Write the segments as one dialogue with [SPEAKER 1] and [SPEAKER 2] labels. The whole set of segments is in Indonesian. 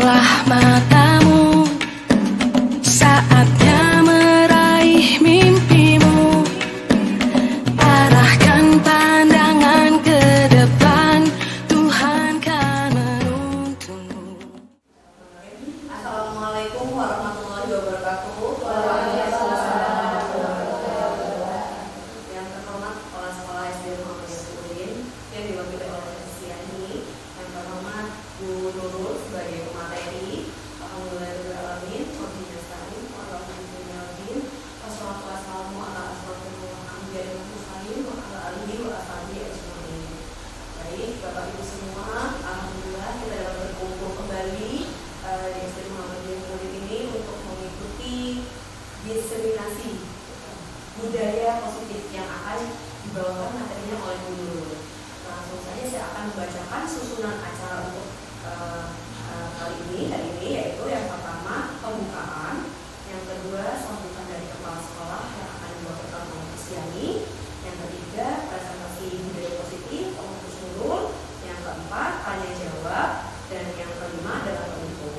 [SPEAKER 1] Bukalah matamu, saatnya meraih mimpimu. Arahkan pandangan ke depan, Tuhan kan menuntunmu.
[SPEAKER 2] Assalamualaikum warahmatullahi wabarakatuh. Yang terhormat Kepala Sekolah SD Muhammadiyah Udin yang diwakili oleh Siani, yang terhormat Bu Nurul sebagai pemateri. Alhamdulillahirobbilalamin. Wassalamualaikum ala asrofil anbiya'i wal mursalin wa ala alihi wa ashabihi ajmain. Baik, Bapak Ibu semua, alhamdulillah kita dapat berkumpul kembali di SD Muhammadiyah Udin ini untuk mengikuti diseminasi budaya positif yang akan dibawakan materinya oleh Bu Nurul. Langsung saja saya akan membacakan susunan acara untuk hari ini, yaitu yang pertama pembukaan, yang kedua sambutan dari kepala sekolah yang akan dibawakan oleh Siani, yang ketiga presentasi budaya positif oleh Bu Nurul, yang keempat tanya jawab, dan yang kelima adalah penutup.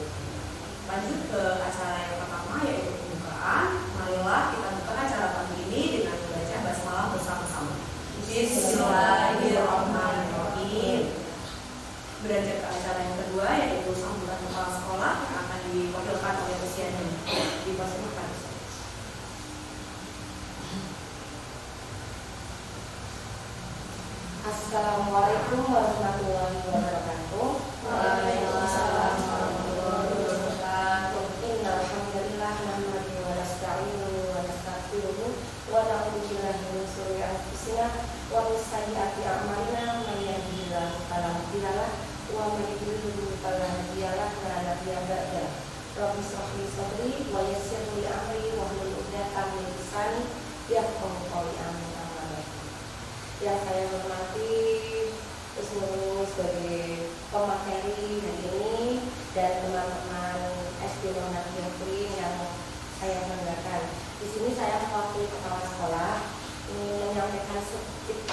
[SPEAKER 2] Lanjut ke acara yang pertama yaitu pembukaan. Marilah kita buka acara pagi ini dengan membaca basmalah bersama-sama. Bismillahirrahmanirrahim. Beranjak ke acara yang kedua yaitu sambutan kepala sekolah yang akan diwakilkan oleh Siani. Dipersilakan.
[SPEAKER 3] Assalamualaikum warahmatullahi wabarakatuh.
[SPEAKER 2] Waalaikumsalam warahmatullahi wabarakatuh.
[SPEAKER 3] Innal hamdalillah nahmaduhu wa nasta'inuhu wa nastaghfiruhu wa na'udzu billahi min shururi anfusina wa min sayyiati a'malina. Man yahdihillahu fala mudilla lahu wa man yudlil fala hadiya lahu. La nabiyya ba'da. Rabbi shrah li sadri wa yassir li amri wahlul 'uqdatam min lisani yafqahu qawli. Amin. Yang saya hormati seluruh sebagai pemateri hari ini dan teman-teman SD Muhammadiyah Udin yang saya banggakan. Di sini saya mewakili kepala sekolah ingin menyampaikan sedikit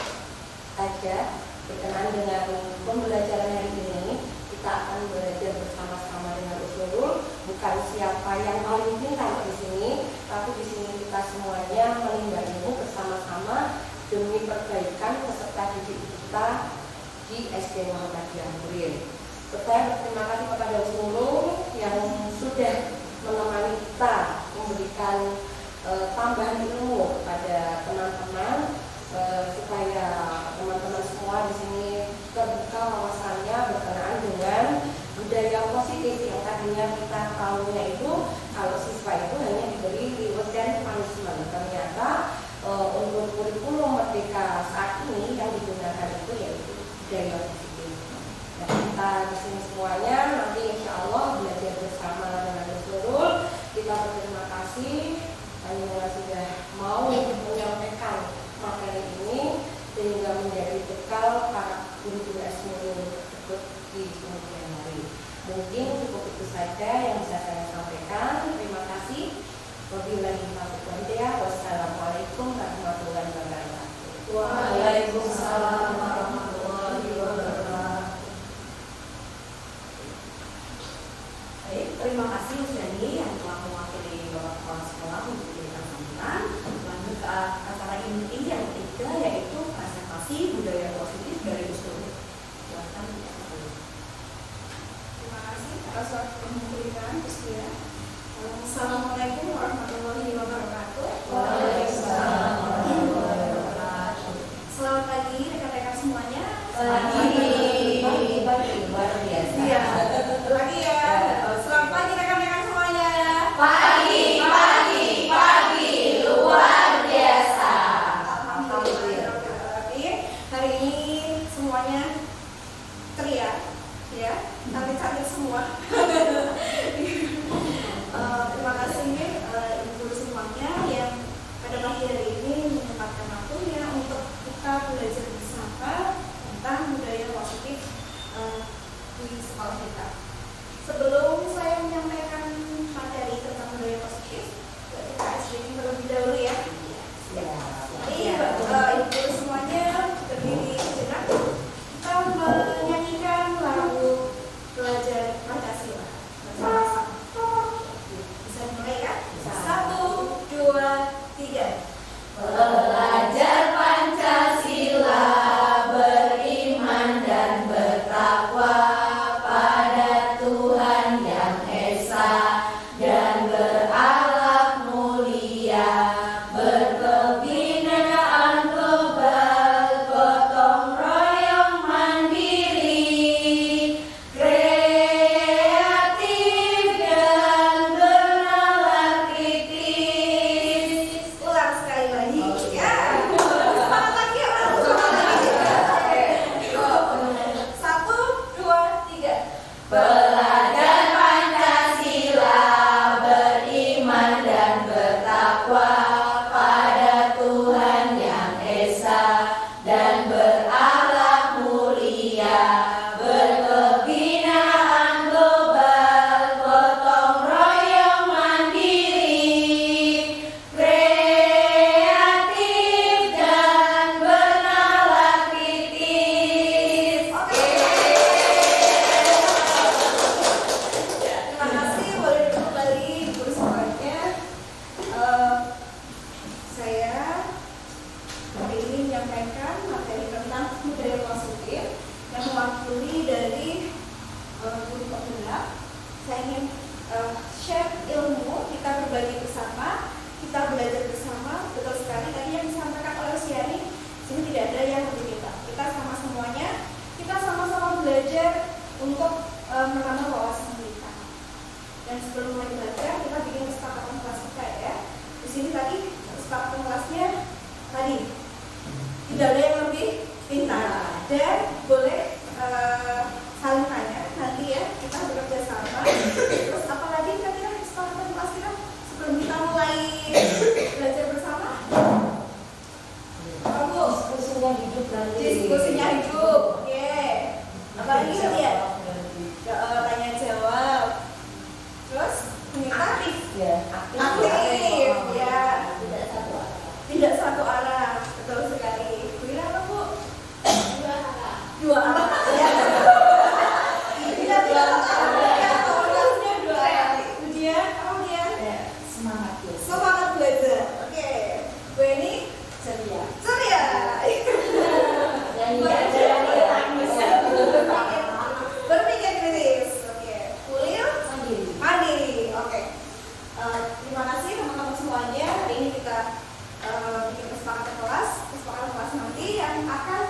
[SPEAKER 3] saja berkenaan dengan pembelajaran hari ini. Kita akan belajar bersama-sama dengan Nurul, bukan siapa yang paling pintar di sini, tapi di sini kita semuanya menimba ilmu bersama-sama demi perbaikan peserta didik kita di SD Muhammadiyah Udin. Saya berterima kasih kepada Nurul yang sudah menemani kita memberikan tambahan ilmu kepada teman-teman supaya teman-teman semua di sini terbuka wawasannya berkenaan dengan budaya positif yang tadinya kita tahunya itu kalau siswa itu hanya diberi reward dan punishment. Ternyata untuk kurikulum merdeka saat ini yang digunakan itu yaitu budaya positif. Dan kita di sini semuanya nanti insya Allah belajar bersama dengan Nurul. Kita berterima kasih karena sudah mau menyampaikan materi ini sehingga menjadi bekal para guru-guru SD tersebut di kemudian hari. Mungkin cukup itu saja yang bisa saya sampaikan. Terima kasih. Wabillahi taufiq wal hidayah. Wassalamualaikum warahmatullahi wabarakatuh.
[SPEAKER 2] Waalaikumsalam warahmatullahi wabarakatuh. Baik, terima kasih Mas Yani yang telah mewakili Bapak Kepala Sekolah untuk memberikan sambutan. Lanjut ke acara inti yang ketiga yaitu presentasi budaya positif dari Nurul. Silakan.
[SPEAKER 4] Terima kasih atas waktu memberikan Kustia. Assalamualaikum warahmatullahi wabarakatuh.
[SPEAKER 2] Waalaikumsalam warahmatullahi wabarakatuh.
[SPEAKER 4] Selamat pagi rekan-rekan semuanya.
[SPEAKER 3] Pagi luar biasa.
[SPEAKER 4] Iya, lagi ya. Selamat pagi rekan-rekan semuanya.
[SPEAKER 3] Pagi luar biasa.
[SPEAKER 4] Alhamdulillah. Hari ini semuanya teriak, ya, cantik-cantik semua. Terima kasih ibu semuanya yang pada pagi hari ini menyempatkan waktunya untuk kita belajar bersama tentang budaya positif. ingin share ilmu, kita berbagi bersama, kita belajar bersama. Betul sekali tadi yang disampaikan oleh Siani, sini tidak ada yang lebih kita sama semuanya, kita sama-sama belajar untuk menambah wawasan kita. Dan sebelum mulai belajar, kita bikin kesepakatan kelas kita ya. Di sini tadi kesepakatan kelasnya tadi tidak ada yang lebih pintar dan boleh saling tanya nanti ya, kita bekerja sama. Terus apalagi kira-kira kesepakatan kelas kita sebelum kita mulai belajar bersama? Bagus,
[SPEAKER 3] Diskusinya hidup nanti.
[SPEAKER 4] diskusinya hidup. Oke. Apalagi ya? Tanya jawab. Terus kita aktif.
[SPEAKER 3] Ya,
[SPEAKER 4] Aktif, ya.
[SPEAKER 3] Tidak satu arah.
[SPEAKER 4] Tidak satu arah. Betul sekali. Kira apa, Bu?
[SPEAKER 3] Dua arah.
[SPEAKER 4] Dua arah. Ya. Tidak satu arah. Ya, komunikasinya dua arah. Kemudian,
[SPEAKER 3] Ya, semangat ya.
[SPEAKER 4] semangat belajar. Oke. Bu ini
[SPEAKER 3] Ceria.
[SPEAKER 4] ceria.
[SPEAKER 3] Yang
[SPEAKER 4] Berpikir kritis. Oke. Kuliah
[SPEAKER 3] mandiri.
[SPEAKER 4] mandiri. Oke. Terima kasih teman-teman semuanya. Hari ini kita bikin kesepakatan kelas nanti yang akan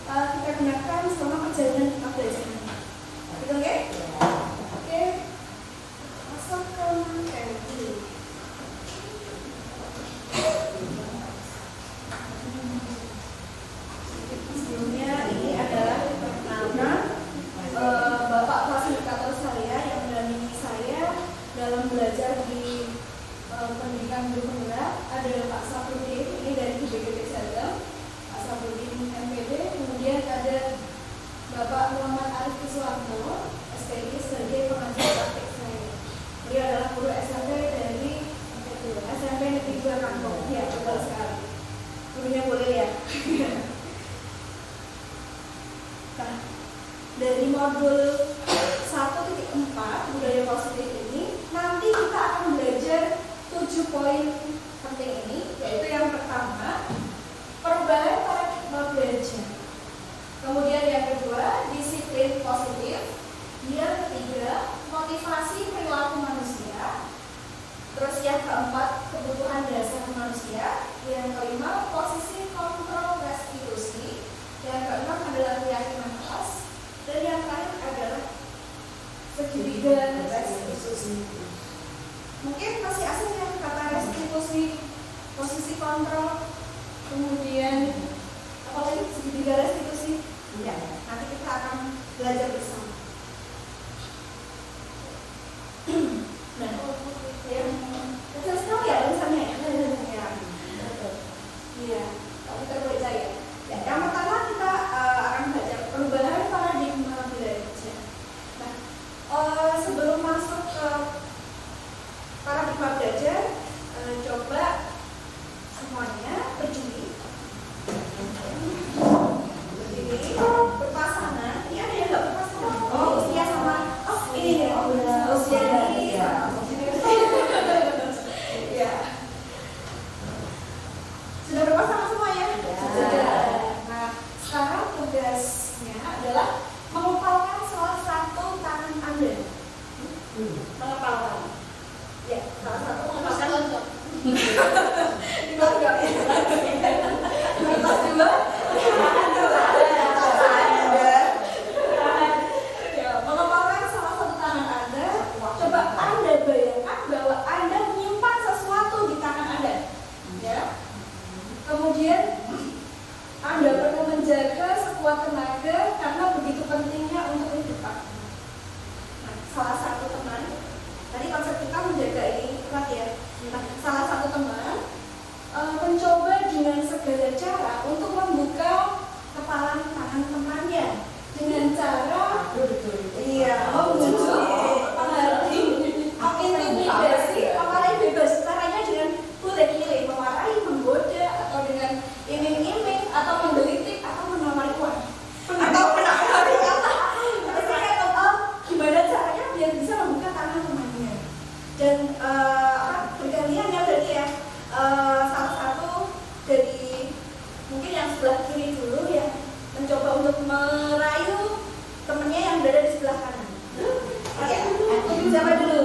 [SPEAKER 4] kita gunakan selama perjalanan kita belajar ini. Betul nggak? Oke. Masuk ke materi. Sebelumnya ini adalah perkenalan Bapak fasilitator saya yang mendampingi saya dalam belajar di pendidikan guru penggerak adalah Pak Saprudin, ini dari BPD Jagam, Pak Saprudin MPD. Kemudian ada Bapak Muhammad Arif Kiswanto, SPI sebagai pengajar praktik saya. Dia adalah guru SMP dari SMP Negeri 2 Kampung. Ya, betul sekali. Gurunya boleh ya. Nah, dari modul 1.4 budaya positif ini nanti kita akan belajar 7 poin penting ini, yaitu yang pertama perubahan paradigma belajar, kemudian yang kedua disiplin positif, yang ketiga motivasi perilaku manusia, terus yang keempat kebutuhan dasar manusia, yang kelima posisi kontrol restitusi, yang keenam adalah keyakinan kelas, dan yang terakhir adalah segitiga restitusi. Mungkin masih asing yang kata restitusi, posisi kontrol, kemudian apa lagi segitiga restitusi? Ya, nanti kita akan belajar bersama. Nah, yang kecil sekali ya tulisannya ya. Iya, tapi terbaca ya. Yang pertama kita akan baca perubahan paradigma belajar. Nah, sebelum masuk ke paradigma belajar, coba semuanya berdiri, berpasangan. Ini ada yang nggak berpasangan? Oh, usia sama. Oh, ini ya. Usia ini. Ya. Sudah berpasangan semua ya? Sudah. Nah, sekarang tugasnya adalah mengepalkan salah satu tangan Anda. Mengepalkan. Ya, salah satu mengepalkan untuk. Dibaca ya. Terus juga. Ya, mengepalkan salah satu tangan Anda. Coba Anda bayangkan bahwa Anda menyimpan sesuatu di tangan Anda. Ya. Kemudian Anda perlu menjaga sekuat tenaga karena begitu pentingnya untuk hidup. Nah, salah satu teman, tadi konsep kita menjaga ini erat ya. Nah, salah satu teman mencoba dengan segala cara untuk membuka kepalan tangan temannya dengan cara membujuk, mengintimidasi, memarahi bebas. Caranya dengan boleh pilih memarahi, menggoda, atau dengan iming-iming, atau menggelitik, atau menawari uang, atau menawari apa? Gimana caranya biar bisa membuka tangan temannya? Dan bergantian ya berarti ya. Salah satu dari mungkin yang sebelah kiri dulu ya mencoba untuk merayu temennya yang berada di sebelah kanan. Oke, siapa dulu?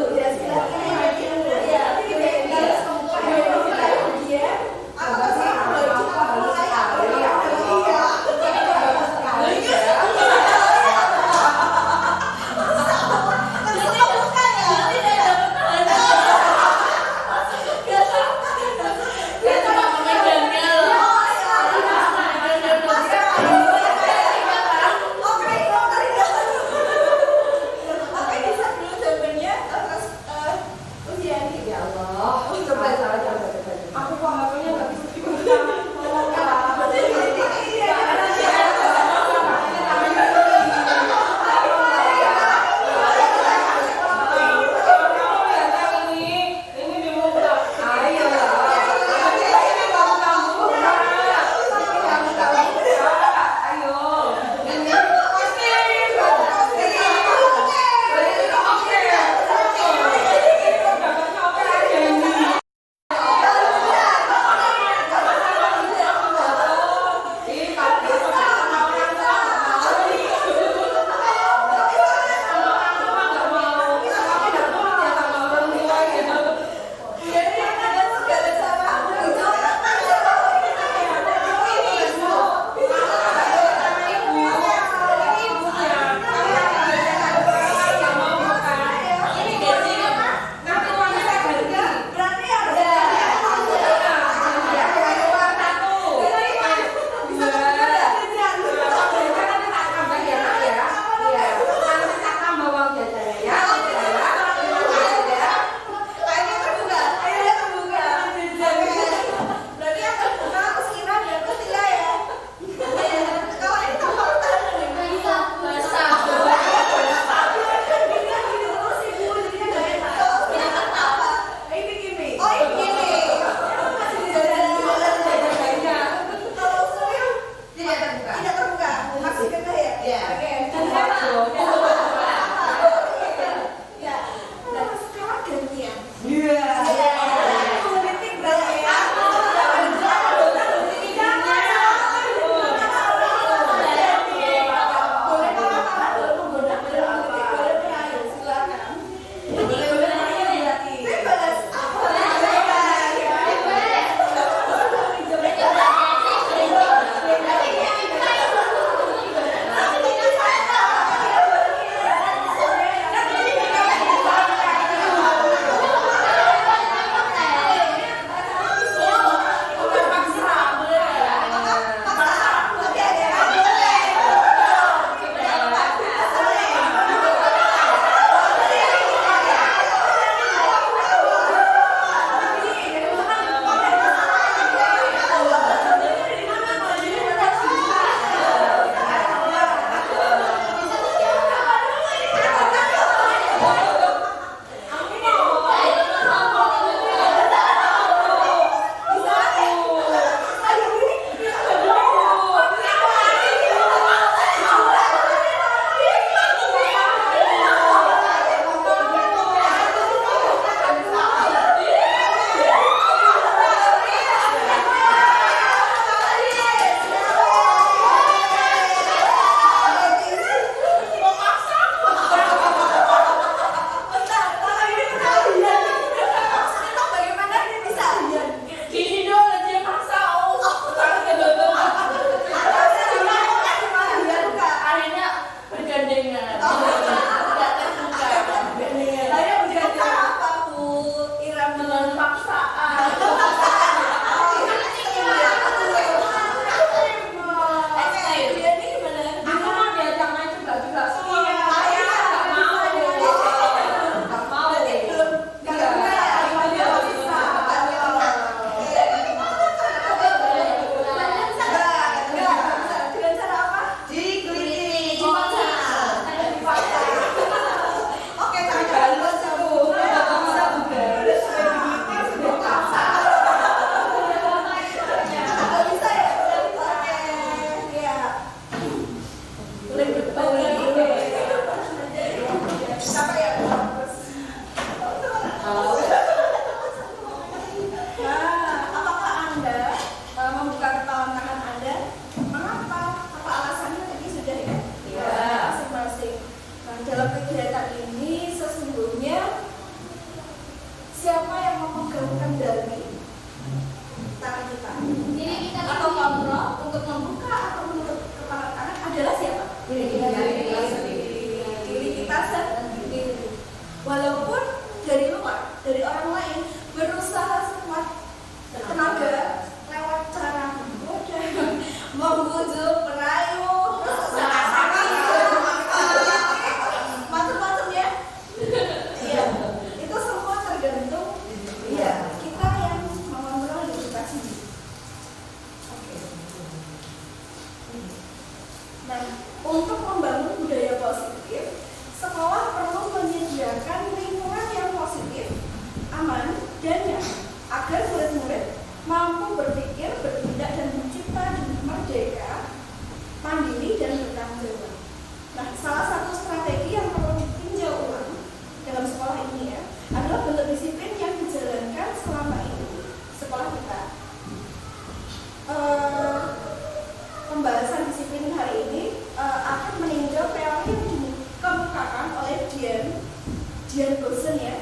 [SPEAKER 4] Allegiant Gosen ya,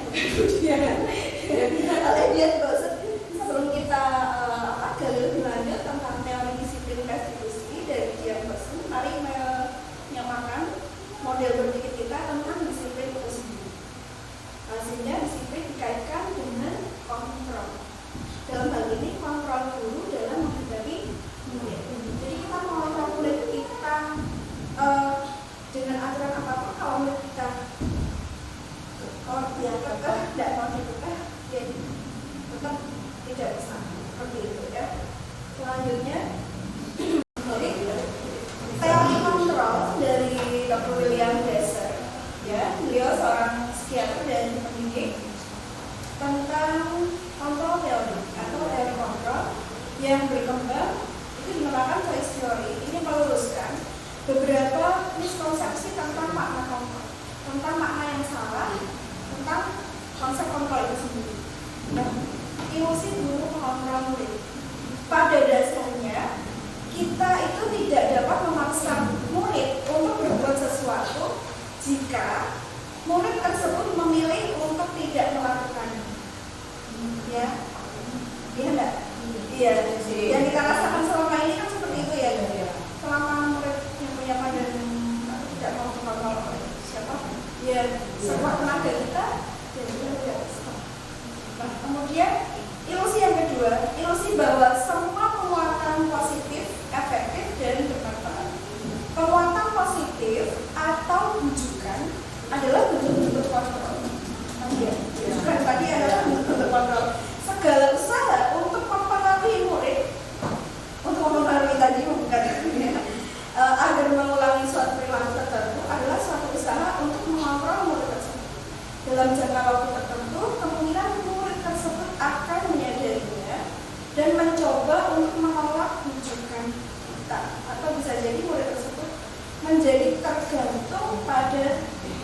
[SPEAKER 4] Allegiant Gosen. Sebelum kita gali lebih lanjut tentang teori disiplin restitusi dari Dian Gosen, mari menyamakan model berpikir kita tentang disiplin itu sendiri. Hasilnya disiplin dikaitkan dengan kontrol. Dalam hal ini kontrol guru dalam menghadapi murid. Jadi kita mengontrol murid kita dengan aturan apapun, kalau murid kita dia kekeh, tidak mau dikekeh, ya tetap tidak bisa seperti itu ya. Selanjutnya, jadi teori kontrol dari Dr. William Glasser, ya, beliau seorang psikiater dan pendidik, tentang kontrol teori atau teori kontrol yang berkembang itu dinamakan choice theory. Ini meluruskan beberapa miskonsepsi tentang makna kontrol, tentang makna yang salah tentang konsep kontrol itu sendiri. Nah, ilusi guru mengontrol murid. Pada dasarnya kita itu tidak dapat memaksa murid untuk berbuat sesuatu jika murid tersebut memilih untuk tidak melakukannya. Ya, iya enggak? Iya. Yang kita rasakan selama ini kan seperti itu ya. Selama murid yang punya pandangan tidak mau mengontrol siapa? Ya, semua tenaga kita jadi tidak bisa. Nah, kemudian ilusi yang kedua, ilusi bahwa semua penguatan positif, efektif dan bermanfaat. Penguatan positif atau bujukan adalah bentuk-bentuk kontrol. Bukan tadi adalah bentuk-bentuk kontrol. Segala usaha untuk mempengaruhi murid, untuk mempengaruhi tadi bukan agar mengulangi suatu perilaku tertentu adalah suatu usaha untuk mengontrol murid tersebut. Dalam jangka waktu tertentu, kemungkinan murid tersebut akan menyadarinya dan mencoba untuk menolak bujukan kita, atau bisa jadi murid tersebut menjadi tergantung pada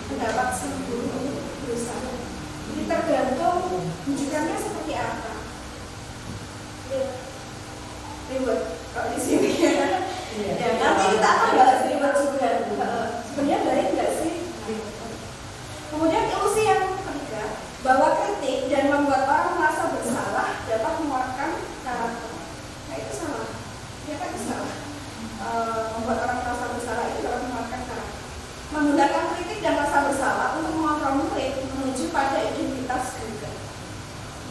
[SPEAKER 4] pendapat sang guru untuk berusaha. Jadi tergantung bujukannya seperti apa. Ribet kalau di sini ya. Ya, nanti kita akan bahas ribet juga. Sebenarnya baik nggak sih? Kemudian ilusi yang ketiga, bahwa kritik dan membuat orang merasa bersalah dapat menguatkan karakter. Nah itu salah. Ya kan itu salah. Membuat orang merasa bersalah itu dapat menguatkan karakter. Menggunakan kritik dan rasa bersalah untuk mengontrol murid menuju pada identitas juga,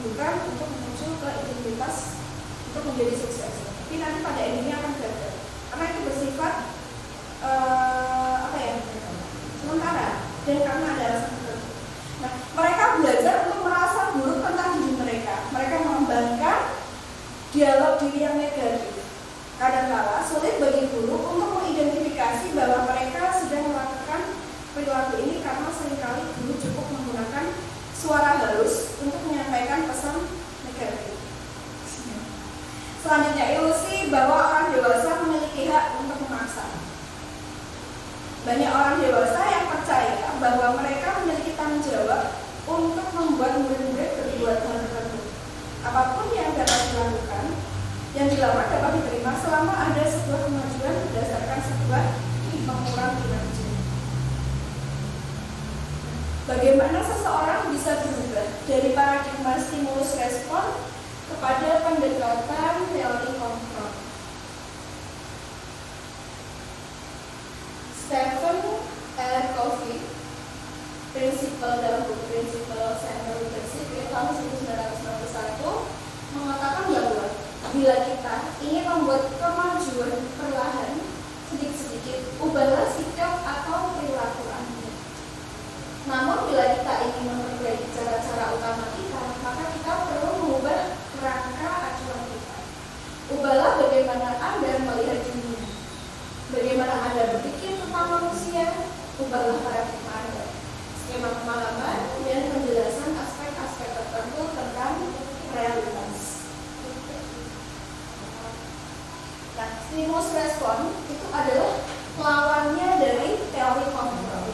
[SPEAKER 4] bukan untuk menuju ke identitas untuk menjadi sukses. Tapi nanti pada endingnya akan gagal. Karena itu bersifat sementara dan karena ada alasan tertentu. Nah, mereka belajar untuk merasa buruk tentang diri mereka. Mereka mengembangkan dialog diri yang negatif. Kadang-kala sulit bagi guru untuk mengidentifikasi bahwa mereka sedang melakukan perilaku ini karena seringkali guru cukup menggunakan suara halus untuk menyampaikan pesan negatif. Selanjutnya, ilusi bahwa orang dewasa memiliki hak untuk memaksa. Banyak orang dewasa yang percaya bahwa mereka memiliki tanggung jawab untuk membuat murid-murid berbuat hal tertentu. Apapun yang dapat dilakukan, yang dilarang dapat diterima selama ada sebuah kemajuan berdasarkan sebuah pengukuran kinerja. Bagaimana seseorang bisa berubah dari paradigma stimulus respon kepada pendekatan teori kontrol? Stephen R. Covey, prinsipal dalam buku Prinsipal Center Leadership tahun 1991 mengatakan bahwa bila kita ingin membuat kemajuan perlahan sedikit-sedikit, ubahlah sikap atau perilaku Anda. Namun bila kita ingin memperbaiki cara-cara utama kita, maka kita perlu mengubah kerangka acuan kita. Ubahlah bagaimana Anda melihat dunia, bagaimana Anda berpikir tentang manusia, ubahlah paradigma Anda, skema pemahaman dan penjelasan aspek-aspek tertentu tentang realitas. Nah, stimulus respon itu adalah lawannya dari teori kontrol.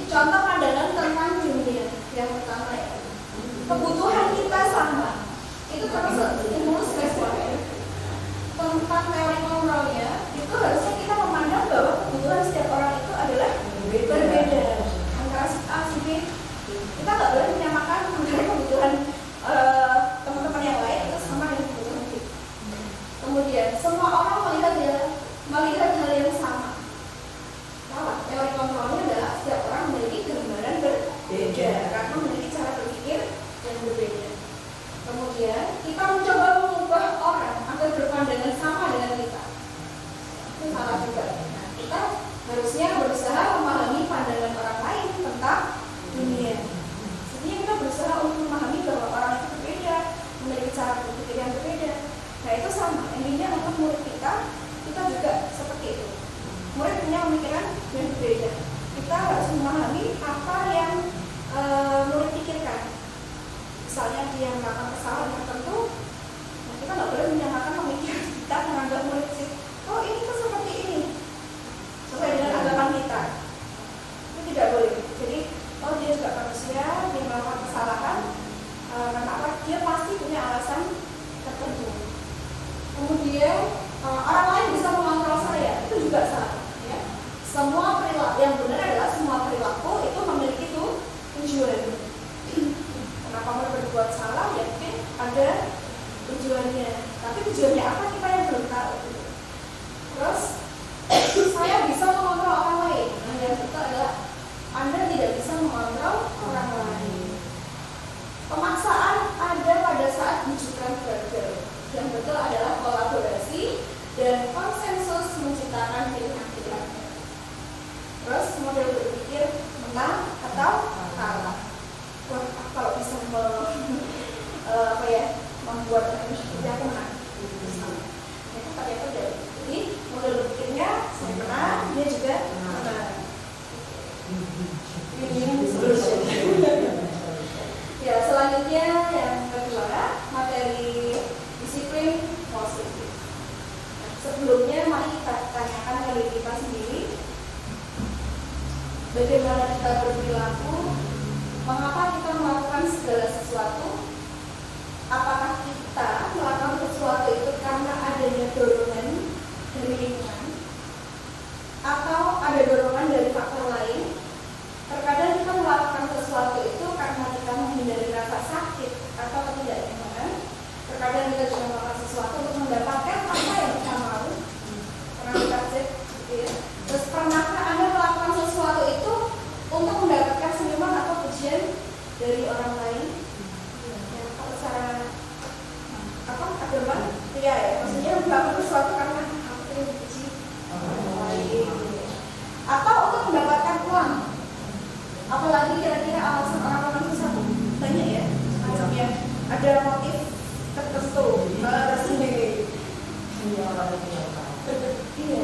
[SPEAKER 4] Contoh pandangan tentang dunia yang pertama ya, kebutuhan kita sama, itu termasuk stimulus respon. Tentang teori kontrolnya, itu harusnya kita memandang bahwa kebutuhan setiap orang itu adalah berbeda. Antara si A, si B Kita nggak boleh menyamakan antara kebutuhan teman-teman yang lain itu sama dengan kebutuhan kita. Kemudian semua orang melihat hal yang sama. Salah. Teori kontrolnya adalah setiap orang memiliki gambaran berbeda karena memiliki cara berpikir yang berbeda. Kemudian kita mencoba mengubah orang agar berpandangan sama dengan kita. Itu salah juga. Nah, kita harusnya berusaha memahami pandangan orang lain tentang dunia. Sebenarnya kita berusaha untuk memahami bahwa orang itu berbeda, memiliki cara berpikir yang berbeda. Nah itu sama. Intinya untuk murid kita juga seperti itu. Murid punya pemikiran yang berbeda. Kita harus memahami apa yang murid pikirkan. Misalnya dia melakukan kesalahan tertentu, nah kita nggak boleh menyamakan pemikiran kita menganggap murid sih. Oh ini tuh seperti ini, sesuai dengan anggapan kita. Itu tidak boleh. Jadi oh dia juga manusia, dia melakukan kesalahan, kenapa? Dia pasti punya alasan tertentu. Kemudian orang lain bisa mengontrol saya, itu juga salah. Ya. Semua perilaku yang benar adalah semua perilaku itu memiliki tujuan. Kenapa mau berbuat salah? Ya mungkin ada tujuannya. Tapi tujuannya apa kita yang belum tahu. Terus saya bisa mengontrol orang lain. Nah, yang itu adalah Anda tidak bisa mengontrol orang lain. Pemaksaan ada pada saat bujukan gagal. Yang betul adalah kolaborasi dan konsensus menciptakan pilihan-pilihan. Terus model berpikir menang atau kalah. Wah, kalau bisa membuat seperti aku menang. Itu pakai model. Jadi model berpikirnya saya menang, dia juga menang. Ya, selanjutnya yang kedua, materi disiplin positif. Nah, sebelumnya mari kita tanyakan ke diri kita sendiri, bagaimana kita berperilaku, mengapa kita melakukan segala sesuatu, apakah kita melakukan sesuatu itu karena adanya dorongan dari lingkungan, atau ada dorongan dari faktor lain. Terkadang kita melakukan sesuatu itu karena kita menghindari rasa sakit atau ketidaknyamanan. Terkadang kita juga melakukan sesuatu untuk mendapatkan apa yang kita mau. Pernah kita cek, gitu ya. Terus pernahkah Anda melakukan sesuatu itu untuk mendapatkan senyuman atau pujian dari orang lain? Ya, kalau secara agama, iya ya. Maksudnya melakukan sesuatu karena aku ingin dipuji orang lain. Atau untuk mendapatkan uang. Apalagi kira-kira alasan orang-orang susah banyak ya, macam ya ada motif tertentu tersendiri. Iya.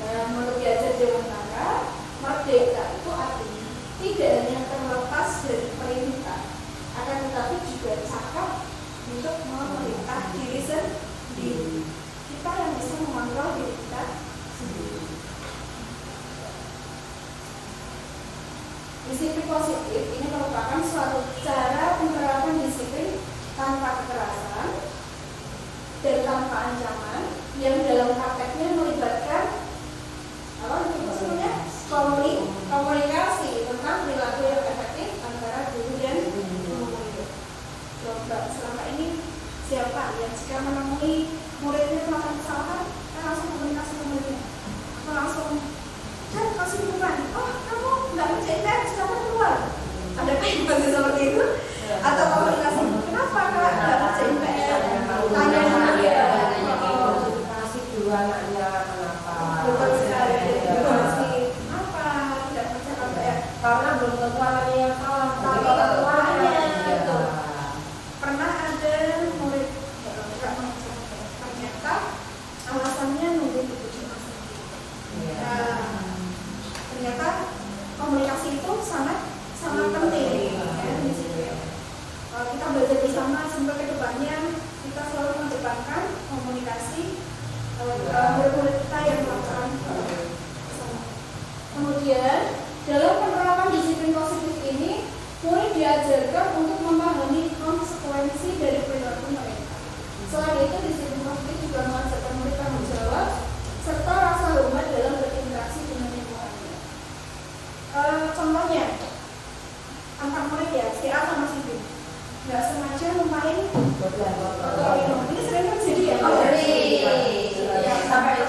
[SPEAKER 4] Nah, menurut Piaget Dewantara, merdeka itu artinya tidak hanya terlepas dari perintah, akan tetapi juga cakap untuk memerintah diri sendiri. Kita yang bisa mengontrol diri kita sendiri. Disiplin positif ini merupakan suatu cara penerapan disiplin tanpa kekerasan dan tanpa ancaman yang dalam prakteknya melibatkan komunikasi tentang perilaku yang efektif antara guru dan murid. Coba selama ini siapa yang jika menemui muridnya melakukan kesalahan, langsung komunikasi ke muridnya, langsung kasih dukungan. Oh, kamu nggak mencintai, silakan keluar. Ada yang seperti itu? Atau komunikasi? Kenapa kak nggak mencintai? Tanya sama dia.
[SPEAKER 3] Kasih dulu anaknya kenapa?
[SPEAKER 4] Betul sekali. Apa? Tidak percaya ya?
[SPEAKER 3] Karena belum tentu anaknya yang salah.
[SPEAKER 4] Tapi ketuanya itu pernah ada murid nggak mencintai. Ternyata alasannya nunggu dipuji masing. Ternyata komunikasi itu sangat penting ya, di situ ya. Kalau kita belajar bersama sampai ke depannya, kita selalu mengedepankan komunikasi murid-murid kita yang melakukan bersama. Kemudian dalam penerapan disiplin positif ini, murid diajarkan untuk memahami konsekuensi dari perilaku mereka. Selain itu, disiplin positif juga mengajarkan murid tanggung jawab serta rasa hormat dalam berinteraksi dengan lingkungannya. contohnya antar murid ya, si A sama si B nggak sengaja numpahin botol minum. Ini sering terjadi ya?
[SPEAKER 3] Sampai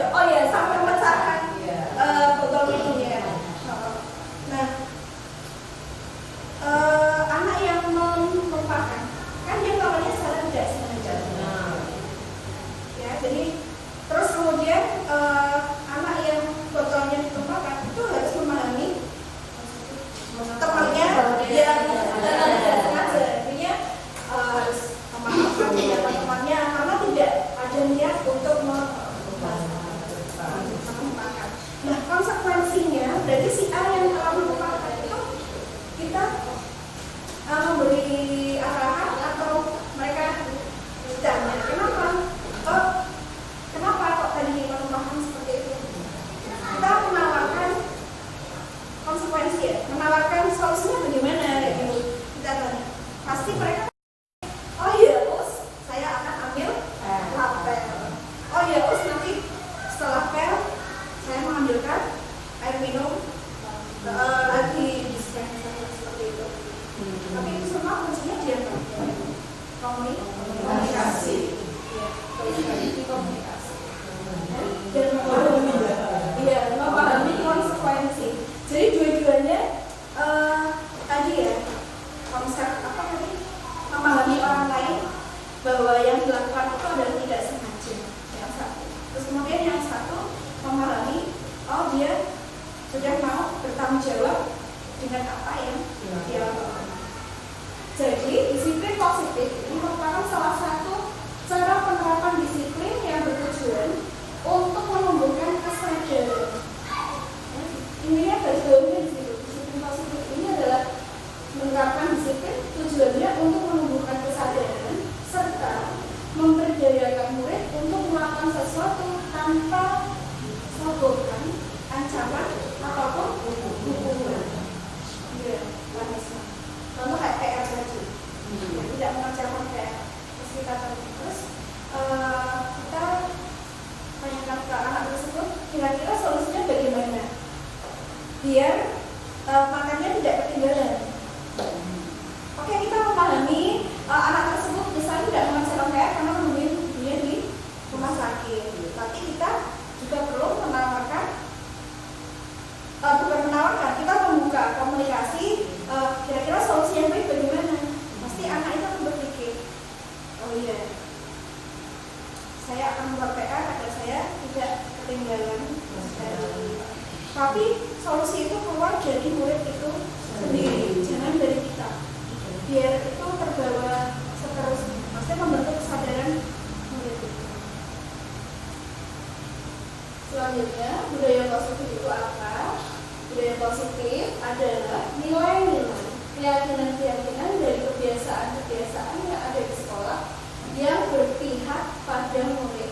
[SPEAKER 4] Oh ya, sampai memecahkan botol minumnya. Nah, anak yang melupakan kan dia melakukannya secara tidak sengaja. Ya, jadi terus kemudian anak yang botolnya ditumpahkan itu harus memahami temannya yang tidak sengaja, artinya harus memaafkan teman-temannya karena tidak ada niat untuk melupakan. Nah, konsekuensinya berarti si A yang telah melupakan itu kita memberi arahan atau mereka tanya kenapa? Oh, kenapa kok tadi melupakan seperti itu? Kita menawarkan konsekuensi ya, menawarkan solusinya bagaimana gitu. Kita tanya, pasti mereka oh iya Us, saya akan ambil lapel. Oh iya Us, nanti setelah pel saya mengambilkan air minum lagi dispenser seperti itu. Tapi itu semua kuncinya dia komunikasi. Ya, komunikasi. Dan memahami konsekuensi. Jadi dua-duanya tadi ya konsep apa tadi, memahami orang lain bahwa yang dilakukan itu adalah tidak sengaja, yang satu. Terus kemudian yang satu memahami oh dia sudah mau bertanggung jawab dengan apa yang dia lakukan. Jadi disiplin positif ini merupakan salah satu cara penerapan disiplin yang bertujuan untuk menumbuhkan kesadaran. Intinya garis bawahnya di situ. Disiplin positif ini adalah menerapkan disiplin tujuannya untuk menumbuhkan kesadaran serta memberdayakan murid untuk melakukan sesuatu tanpa sodorkan ancaman ataupun hukuman. Ya, punishment. Contoh kayak PR tadi, tidak mengerjakan PR. Terus kita terus kita tanyakan ke anak tersebut, kira-kira solusinya bagaimana? Biar makannya tidak ketinggalan. Oke, kita memahami anak tersebut misalnya tidak mengerjakan PR karena menungguin dia di rumah sakit. Tapi kita juga perlu menawarkan, bukan menawarkan, kita membuka komunikasi. Kira-kira solusi yang baik bagaimana? Pasti anak itu akan berpikir, oh iya, saya akan membuat PR agar saya tidak ketinggalan. Tapi solusi itu keluar dari murid itu sendiri, jangan dari kita. Biar itu terbawa seterusnya, maksudnya membentuk kesadaran murid itu. Selanjutnya, budaya positif itu apa? Budaya positif adalah nilai-nilai, keyakinan-keyakinan dari kebiasaan-kebiasaan yang ada di sekolah yang berpihak pada murid,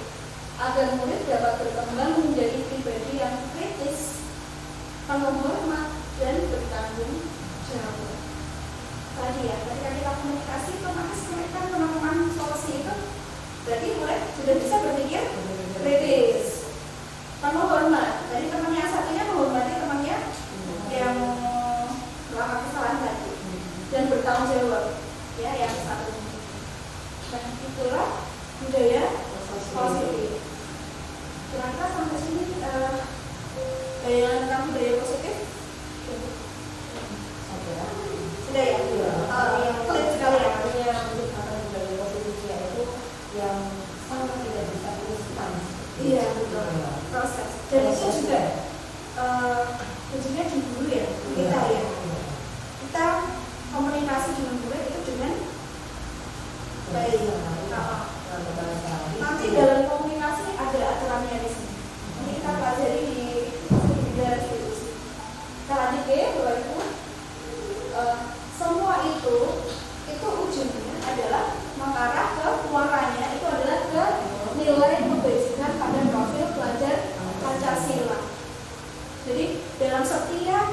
[SPEAKER 4] agar murid dapat berkembang menjadi pribadi yang kritis, penuh hormat, dan bertanggung jawab. Tadi ya, ketika kita komunikasi, otomatis mereka menemukan solusi itu, berarti murid sudah bisa berpikir kritis, penuh hormat. Jadi temannya satunya menghormati temannya yang melakukan kesalahan tadi dan bertanggung jawab, ya yang satunya. Dan itulah budaya positif. Kira-kira sampai sini bayangan tentang budaya positif sudah ya? Yang pelit sekali ya.
[SPEAKER 3] Artinya untuk budaya positif itu yang sangat tidak bisa instan.
[SPEAKER 4] Iya betul, proses. Dan itu juga ujungnya di guru ya, kita ya. Kita komunikasi dengan murid itu dengan baik. Nanti dalam komunikasi ada aturannya di sini. Ini kita pelajari di bidang institusi. Kita lanjut ya, Bapak Ibu. Semua itu ujungnya adalah mengarah ke muaranya itu adalah ke nilai kebajikan pada profil pelajar Pancasila. Jadi dalam setiap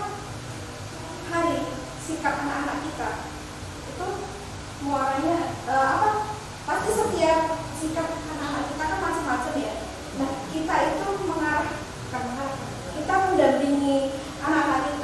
[SPEAKER 4] hari sikap anak-anak kita itu muaranya apa? Pasti setiap sikap anak-anak kita kan macam-macam ya. Nah kita itu kita mendampingi anak-anak kita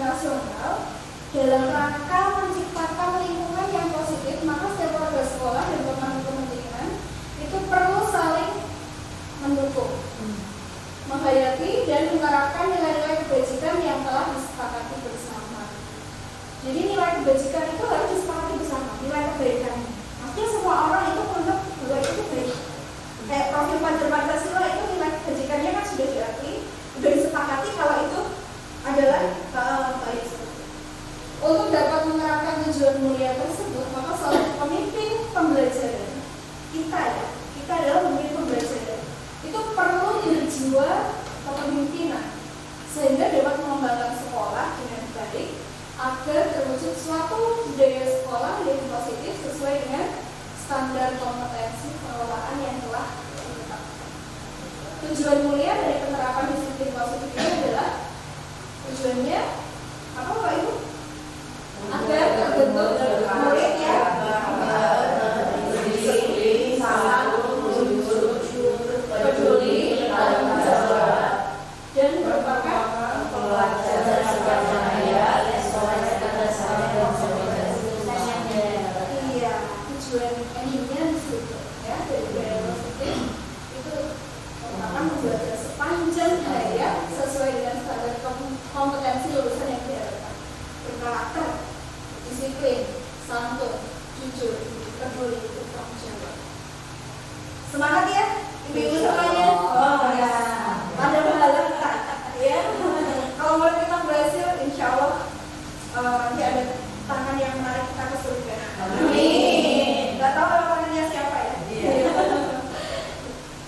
[SPEAKER 4] nasional dalam rangka menciptakan lingkungan yang positif, maka setiap warga sekolah dan pemangku kepentingan itu perlu saling mendukung, menghayati dan menerapkan nilai-nilai kebajikan yang telah disepakati bersama. Jadi nilai kebajikan itu harus disepakati bersama, nilai kebaikan. Maksudnya semua orang itu menganggap bahwa itu baik. Kayak profil Pancasila itu nilai kebajikannya kan sudah diakui, sudah disepakati kalau itu adalah baik. Untuk dapat menerapkan tujuan mulia tersebut, maka seorang pemimpin pembelajaran kita adalah pemimpin pembelajaran itu perlu jiwa kepemimpinan sehingga dapat mengembangkan sekolah dengan baik agar terwujud suatu budaya sekolah yang positif sesuai dengan standar kompetensi pengelolaan yang telah ditetapkan. Tujuan mulia dari penerapan disiplin positif ini adalah tujuannya apa Pak Ibu? Agar terbentuk murid yang berdisiplin, peduli, menjawab, dan merupakan pelajar berkarya, iya, tujuan endingnya di situ, ya, dari budaya positif itu merupakan belajar sepanjang hayat sesuai dengan standar kompetensi lulusan yang diharapkan, berkarakter, disiplin, santun, jujur, peduli, bertanggung jawab. Semangat ya, ibu-ibu semuanya. Oh ya, ada pahala ya. Kalau murid kita berhasil, insya Allah nanti ada tangan yang menarik kita ke surga. Amin. Gak tahu lawannya siapa ya.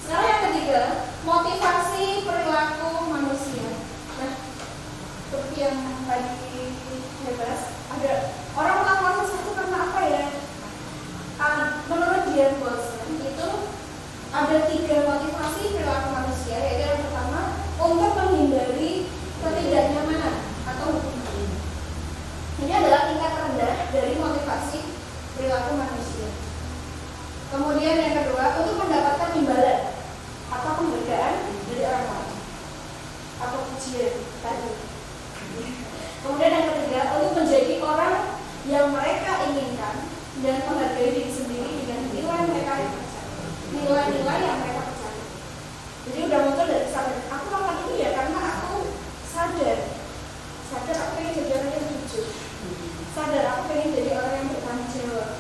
[SPEAKER 4] Sekarang yang ketiga, motivasi perilaku manusia. Nah, seperti yang tadi dibahas, ada orang melakukan sesuatu karena apa ya? Menurut Dian Boston itu ada 3 motivasi perilaku manusia, yaitu yang pertama untuk menghindari ketidaknyamanan atau hukuman. Ini adalah tingkat rendah dari motivasi perilaku manusia. Kemudian yang kedua untuk mendapatkan imbalan atau penghargaan dari orang lain atau pujian tadi. Kemudian yang ketiga untuk menjadi orang yang mereka inginkan dan menghargai diri sendiri dengan nilai mereka yang percaya, nilai-nilai yang mereka percaya. Jadi udah muncul dari sadar, aku melakukan ini ya karena aku sadar aku pengen jadi orang yang jujur, sadar aku pengen jadi orang yang bertanggung jawab,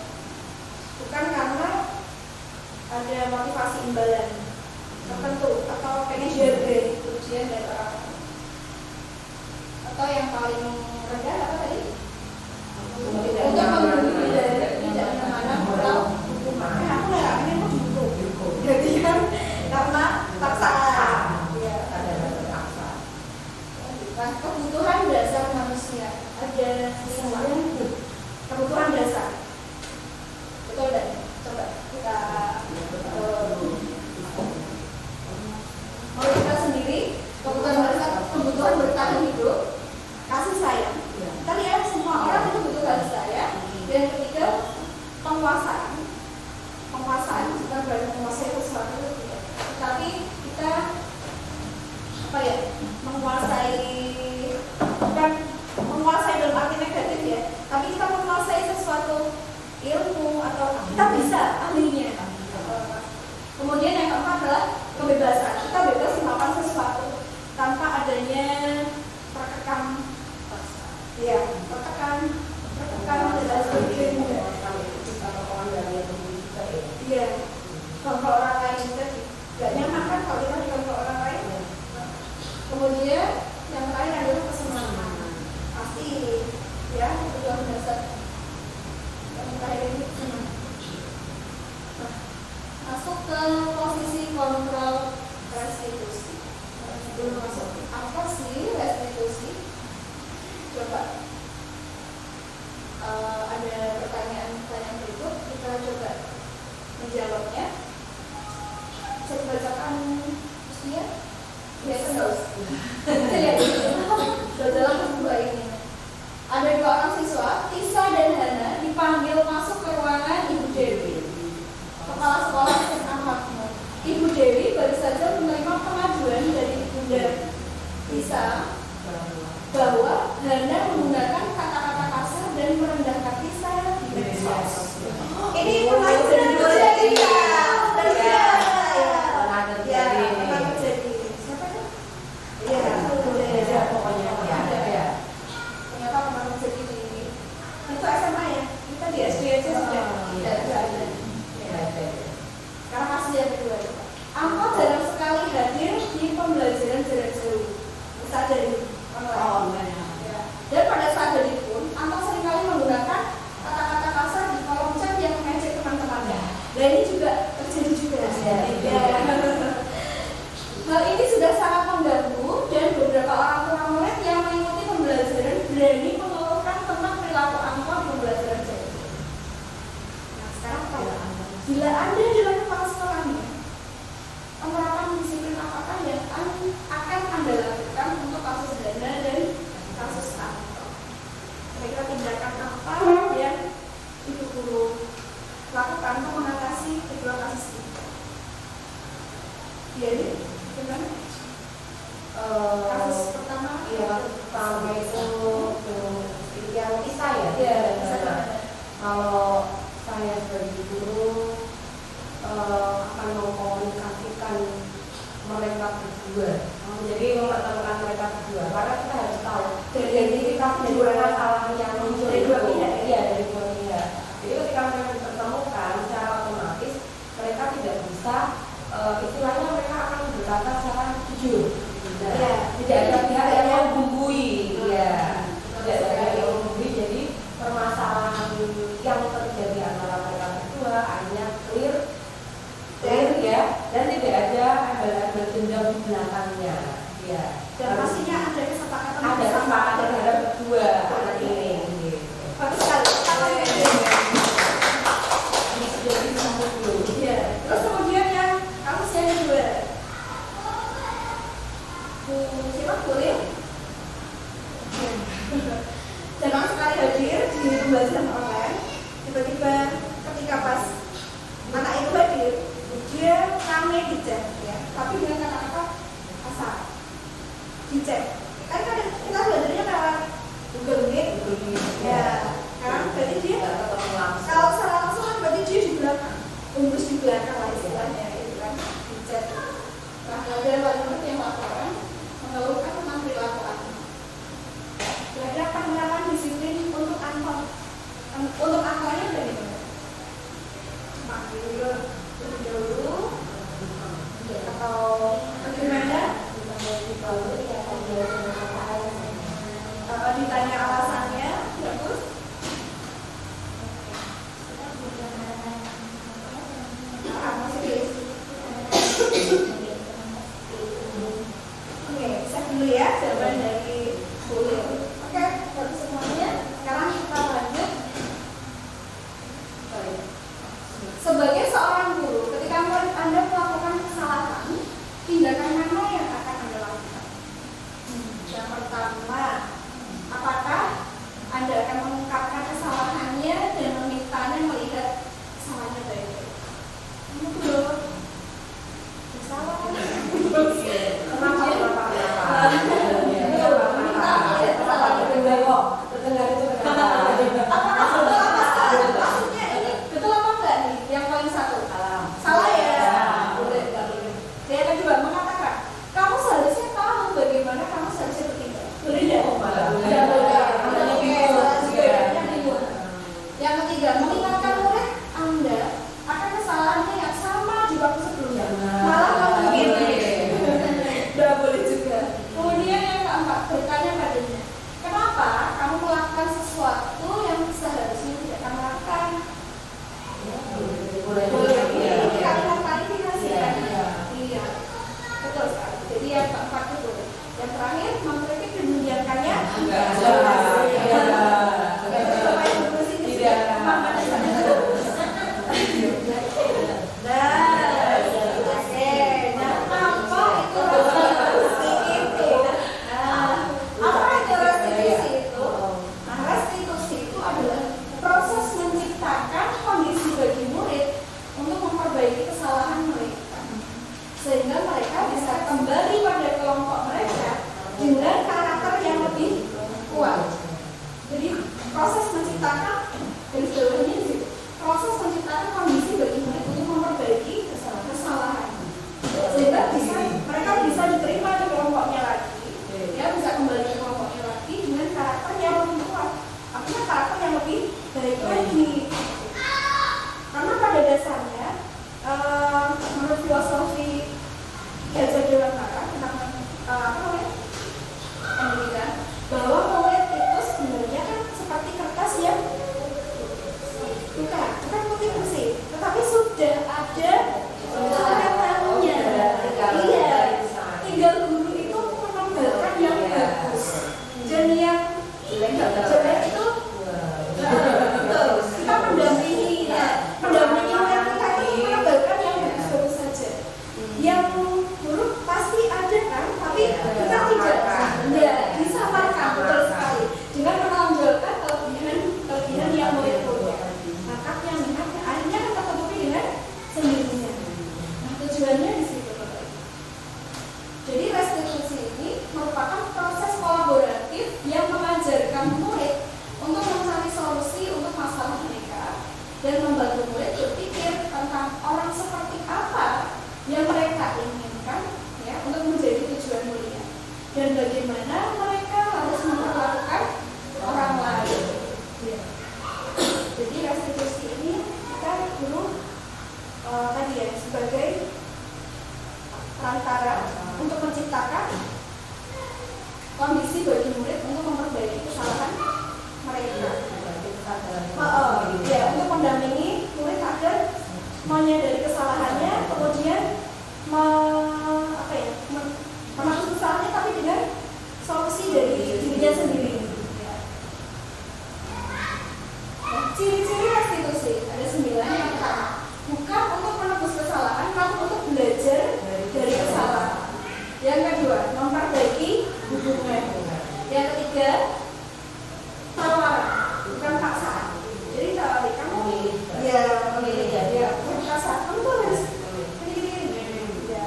[SPEAKER 4] bukan karena ada motivasi imbalan tertentu atau pengen dihargai pujian dari orang lain. Atau yang paling rendah apa tadi? Untuk menghindari tidak nyamanan atau hukuman. Aku nggak pengen hukum. Jadi kan karena paksaan. Ya, nah, kebutuhan dasar manusia ada 9 kebutuhan dasar. Betul dan coba kita mau kita sendiri kebutuhan dasar, kebutuhan bertahan hidup, kasih sayang. Kita lihat semua orang itu butuh kasih sayang. Dan ketiga, penguasaan. Penguasaan bukan berarti menguasai sesuatu itu tidak. Tetapi kita apa ya? Menguasai, bukan menguasai dalam arti negatif ya. Tapi kita menguasai sesuatu ilmu atau kita bisa ahlinya. Kemudian yang keempat adalah kebebasan. Kita bebas melakukan sesuatu tanpa adanya terkekang, ya terkekang adalah sebagainya. Iya, kontrol orang lain juga tidak nyaman kan kalau kita dikontrol orang lain. Kemudian yang terakhir adalah kesenangan. Pasti ya kebutuhan dasar. Yang terakhir ini kesenangan. Nah, masuk ke posisi kontrol restitusi. Sebelum masuk, apa sih restitusi? Coba ada pertanyaan berikut, kita coba menjawabnya. Bisa dibacakan usia? Biasa nggak usah. Kita lihat dalam kedua ini. Ada 2 orang siswa, Tisa dan Hana, dipanggil masuk ke ruangan Ibu Dewi, kepala sekolah SMA Makmur. Ibu Dewi baru saja menerima pengaduan dari Bunda Tisa bahwa Hana menggunakan kata-kata kasar dan merendahkan saya di medsos. Ini pelajaran terjadi
[SPEAKER 2] Pernah terjadi.
[SPEAKER 4] pernah terjadi. Siapa itu?
[SPEAKER 2] Ya, pokoknya ya.
[SPEAKER 4] Ternyata pernah terjadi di itu SMA ya. Kita di SD aja sudah ada. Karena masih yang kedua. Angkot jarang sekali hadir di pembelajaran jarak jauh. Bisa dari online. Ya. Dan pada saat jadi pun, Angkot seringkali menggunakan kata-kata kasar di kolom chat yang mengejek teman-temannya. Dan ini juga terjadi juga. Hal ini sudah sangat mengganggu dan beberapa orang tua murid yang mengikuti pembelajaran berani mengeluhkan tentang perilaku Angkot di pembelajaran jarak jauh. Nah sekarang apa ya? Bila Anda adalah kepala sekolahnya, penerapan disiplin apakah yang akan Anda lakukan untuk kasus Hana dan kasus Angkot? Kira-kira tindakan apa yang Ibu Guru lakukan untuk mengatasi kedua kasus ini? Jadi, gimana? Kasus pertama?
[SPEAKER 3] Iya, pertama itu yang kisah ya.
[SPEAKER 4] Iya,
[SPEAKER 3] Kalau saya sebagai guru akan mengkomunikasikan mereka berdua. Jadi mempertemukan mereka berdua. Karena kita harus tahu identitas dari masalah yang muncul
[SPEAKER 4] Dari dua
[SPEAKER 3] itu.
[SPEAKER 4] pihak.
[SPEAKER 3] Iya, dari dua pihak. Jadi ketika mereka dipertemukan secara otomatis mereka tidak bisa istilahnya mereka akan berkata secara jujur.
[SPEAKER 4] Iya.
[SPEAKER 3] Tidak ada pihak yang membumbui. Iya. Tidak ada pihak yang membumbui. Jadi permasalahan yang terjadi antara mereka berdua hanya clear ya, dan tidak ada embel-embel dendam di belakangnya. Ya.
[SPEAKER 4] Dan pastinya ada kesepakatan
[SPEAKER 3] Ada kesepakatan terhadap kedua anak ini.
[SPEAKER 4] bagus sekali.
[SPEAKER 3] Ini sudah disambut dulu.
[SPEAKER 4] Iya. Terus kemudian yang kasus yang kedua, siapa boleh? Jarang sekali hadir di pembelajaran online. Tiba-tiba ketika pas anak itu hadir, dia rame di chat, ya. Tapi dengan kata-kata kasar di chat. Kan kita belajarnya lewat Google Meet, ya. Kan berarti dia kalau secara langsung kan berarti dia di belakang, umbus di belakang lah istilahnya, itu kan di chat. Nah, pelajaran wali yang laporan mengeluhkan tentang perilaku anak. Kira-kira penerapan disiplin untuk Angkot, untuk Angkotnya dari mana? Manggil lebih dahulu atau bagaimana? Ditanya alasannya, bagus. Oke, bisa dulu ya jawaban dari Bulil. Oke, bagus semuanya. Sekarang kita lanjut. Sebagai seorang guru, ketika murid Anda melakukan kesalahan, tindakan mana yang akan Anda lakukan? Yang pertama, apakah Anda akan mengungkapkan kesalahannya dan memintanya melihat kesalahannya baik-baik? Ini belum bersalah. Maksudnya ini betul apa enggak nih? Yang paling satu salah ya. Boleh. Yang kedua mengatakan kamu seharusnya tahu bagaimana kamu seharusnya bertindak. Boleh tidak? Tidak boleh. Yang ketiga mengingatkan murid Anda akan kesalahannya yang sama di waktu sebelumnya. Malah kamu begini. Tidak boleh juga. Kemudian yang keempat bertanya padanya, kenapa kamu melakukan sesuatu yang seharusnya tidak kamu lakukan? Boleh. Ini kalimat klarifikasi kan? Iya. Betul sekali. Jadi yang keempat itu. Yang terakhir mengkritik dan membiarkannya. Restitusi itu adalah proses menciptakan kondisi bagi murid untuk memperbaiki kesalahan mereka, sehingga mereka bisa kembali pada kelompok mereka dengan karakter yang lebih kuat. baik lagi. Karena pada dasarnya menurut filosofi Gajah Dewantara tentang pendidikan, bahwa murid itu sebenarnya kan seperti kertas yang bukan putih bersih, tetapi sudah ada coretannya. Iya, tinggal guru itu menambahkan yang bagus dan yang jelek itu kita mendampingi murid kita itu menambahkan yang bagus-bagus saja. Yang buruk pasti ada kan, tapi kita tidak disamarkan, betul sekali, dengan menonjolkan kelebihan yang murid punya. Maka yang minat akhirnya akan tertutupi dengan sendirinya. Nah, tujuannya di situ, Bapak Ibu. Jadi restitusi ini merupakan proses kolaboratif yang mengajarkan murid untuk mencari solusi untuk masalah mereka dan membantu murid berpikir tentang orang seperti apa yang mereka inginkan ya untuk menjadi tujuan mulia dan bagaimana mereka harus memperlakukan orang lain. Ya. Jadi restitusi ini kita guru tadi ya sebagai perantara untuk menciptakan kondisi bagi murid untuk memperbaiki kesalahan mereka. Ya, untuk mendampingi murid agar menyadari kesalahannya, kemudian menangani kesalahannya tapi dengan solusi dari dirinya sendiri. Ya. Nah, ciri-ciri restitusi ada 9. Yang pertama, bukan untuk menebus kesalahan, namun untuk belajar dari kesalahan. Yang kedua, memperbaiki hubungan. Yang ketiga, tawaran, bukan paksaan. Jadi tawari kamu, paksaan kamu tuh harus ini. Ya.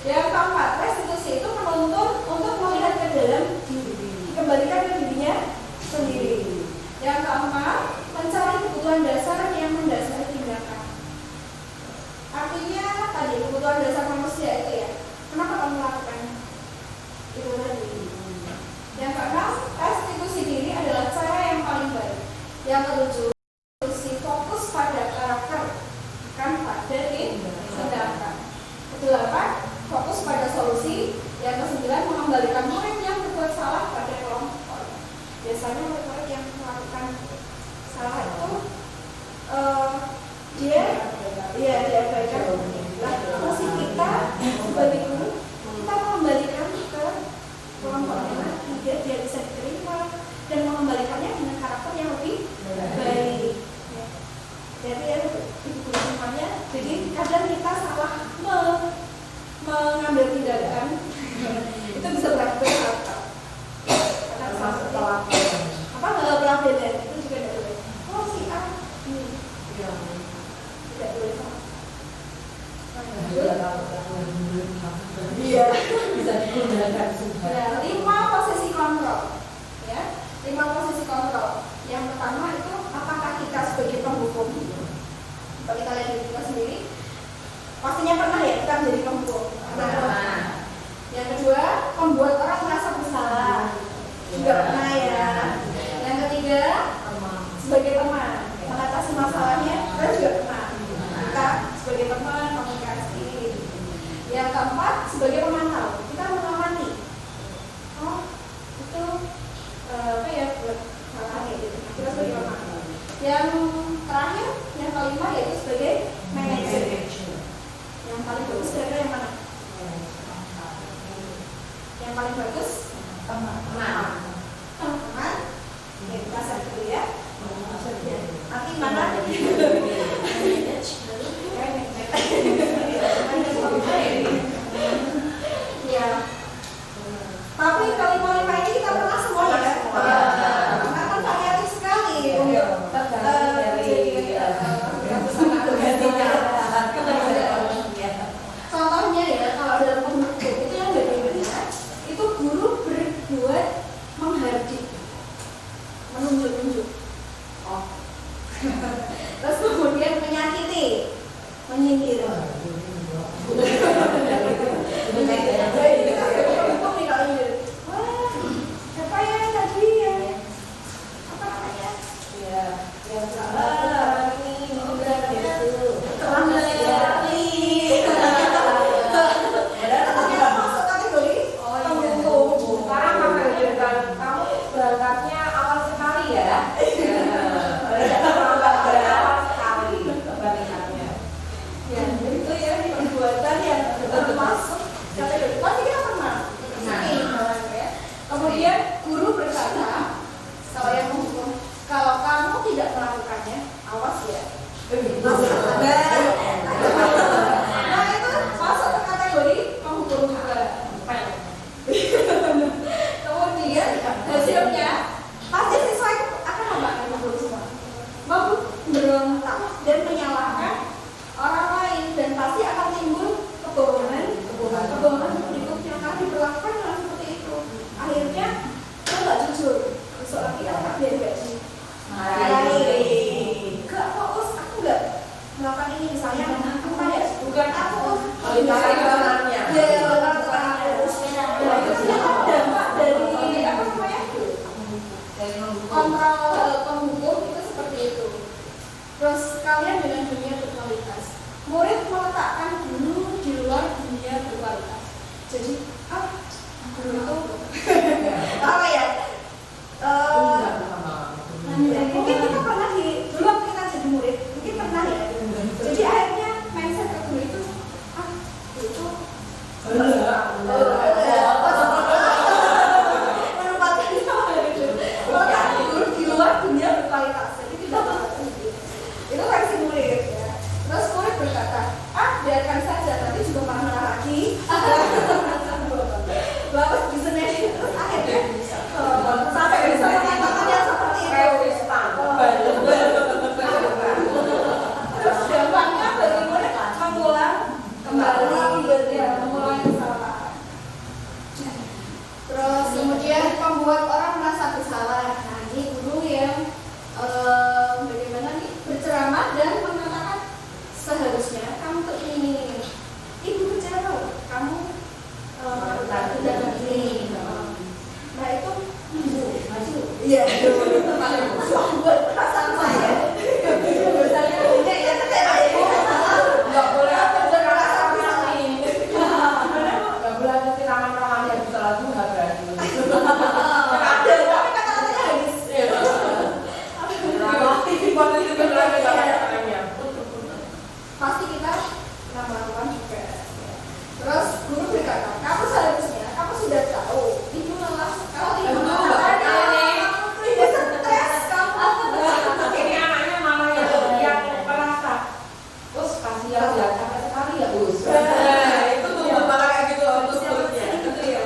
[SPEAKER 4] Yang keempat, restitusi itu menuntun untuk melihat ke dalam diri, dikembalikan ke dirinya sendiri. Yang keempat, mencari kebutuhan dasar yang mendasari tindakan. Artinya tadi kebutuhan dasar manusia itu ya. Kenapa kamu melakukan itu tadi? Yang keenam, restitusi diri adalah cara yang paling baik. Yang ketujuh, fokus pada karakter, bukan pada tindakan. Kedelapan, fokus pada solusi. Yang kesembilan, mengembalikan murid yang berbuat salah pada kelompok. Biasanya murid-murid yang melakukan salah itu diabaikan. Nah, fungsi kita sebagai guru, kita mengembalikan ke kelompoknya agar dia bisa diterima dan mengembalikannya dengan karakter yang lebih baik. Ya. Jadi ya, ibu semuanya. Jadi kadang kita salah mengambil tindakan itu bisa berakhir fatal. Kadang salah nggak beda itu juga tidak boleh. Oh si A tidak boleh sama. Iya.
[SPEAKER 2] Bisa digunakan semua.
[SPEAKER 4] Ya, 5 posisi kontrol. Ya, 5 posisi kontrol. Yang pertama itu apakah kita sebagai penghukum? Kalau kita lihat diri kita sendiri, pastinya pernah ya kita menjadi penghukum. Yang kedua, membuat orang merasa bersalah. Juga pernah ya. Yang ketiga, sebagai teman, mengatasi masalahnya, kita juga pernah. Kita sebagai teman, komunikasi. Yang keempat, sebagai pemantau, kita mengamati. Oh, itu gitu. Kita sebagai pemantau. Yang terakhir, yang kelima yaitu sebagai manajer. Yang paling bagus kira-kira yang mana? Yang paling bagus teman. Oke, kita share dulu ya. Nanti mana? Ya. Tapi kelima-lima ini kita pernah semua ya. Karena kan variatif sekali. Contohnya ya, kalau dalam penghukum itu yang bagaimana? Itu guru berbuat menghardik, menunjuk-nunjuk. Oh. Terus kemudian menyakiti, menyindir. Wah, siapa ya tadi ya? Apa namanya? Ya, yang seorang anak biar gaji.
[SPEAKER 2] Hai.
[SPEAKER 4] Enggak kok, Us, aku enggak melakukan ini misalnya apa ya?
[SPEAKER 2] Bukan
[SPEAKER 4] Aku
[SPEAKER 2] Oh, itu sebenarnya.
[SPEAKER 4] ya dampak dari apa namanya? Kontrol penghukum itu seperti itu. Terus kalian dengan dunia berkualitas. Murid meletakkan guru di luar dunia berkualitas. Jadi guru itu apa ya? Mungkin kita pernah dulu waktu kita jadi murid, mungkin pernah ya. Jadi akhirnya mindset ke guru itu itu menempatkan guru di luar dunia berkualitas. Jadi tidak seperti itu versi murid ya. Terus murid berkata, biarkan saja, nanti juga marah lagi. Lalu bisa nih, terus akhirnya sampai bisa mengatakan yang seperti itu. Terus dampaknya bagi murid mengulang kembali mengulangi kesalahan. Terus kemudian membuat orang merasa bersalah. Nah ini guru yang bagaimana nih berceramah dan mengatakan seharusnya kamu tuh ini. Ibu berceramah, kamu tidak ini. Nah itu maju. Iya. Buat perasaan saya. Misalnya ini ya nggak boleh berasa ini.
[SPEAKER 2] Nggak boleh ada siraman-siraman yang bisa lagu nggak berarti.
[SPEAKER 4] Ada, tapi kata-katanya habis. Pasti kita melakukan juga. Terus guru berkata, kamu seharusnya kamu sudah tahu ibu lelah sekali. Ibu stres kamu.
[SPEAKER 2] Ini anaknya malah yang merasa, Us kasihan ya capek sekali ya Us. Itu tuh malah kayak gitu Us kulitnya.
[SPEAKER 4] Gitu ya.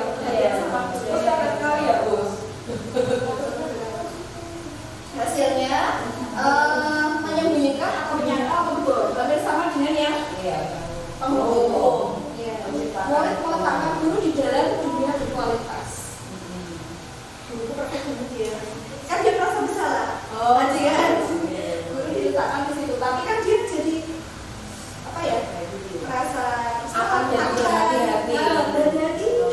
[SPEAKER 2] Us capek sekali ya Us.
[SPEAKER 4] Hasilnya menyembunyikan atau menyangkal betul. Hampir sama dengan yang penghukum. Murid meletakkan guru di dalam dunia berkualitas. Guru perfect banget ya. Kan dia merasa bersalah. Kan? Guru diletakkan di situ, tapi kan dia jadi apa ya? Merasa
[SPEAKER 2] Akan jadi berhati-hati.
[SPEAKER 4] Berhati-hati itu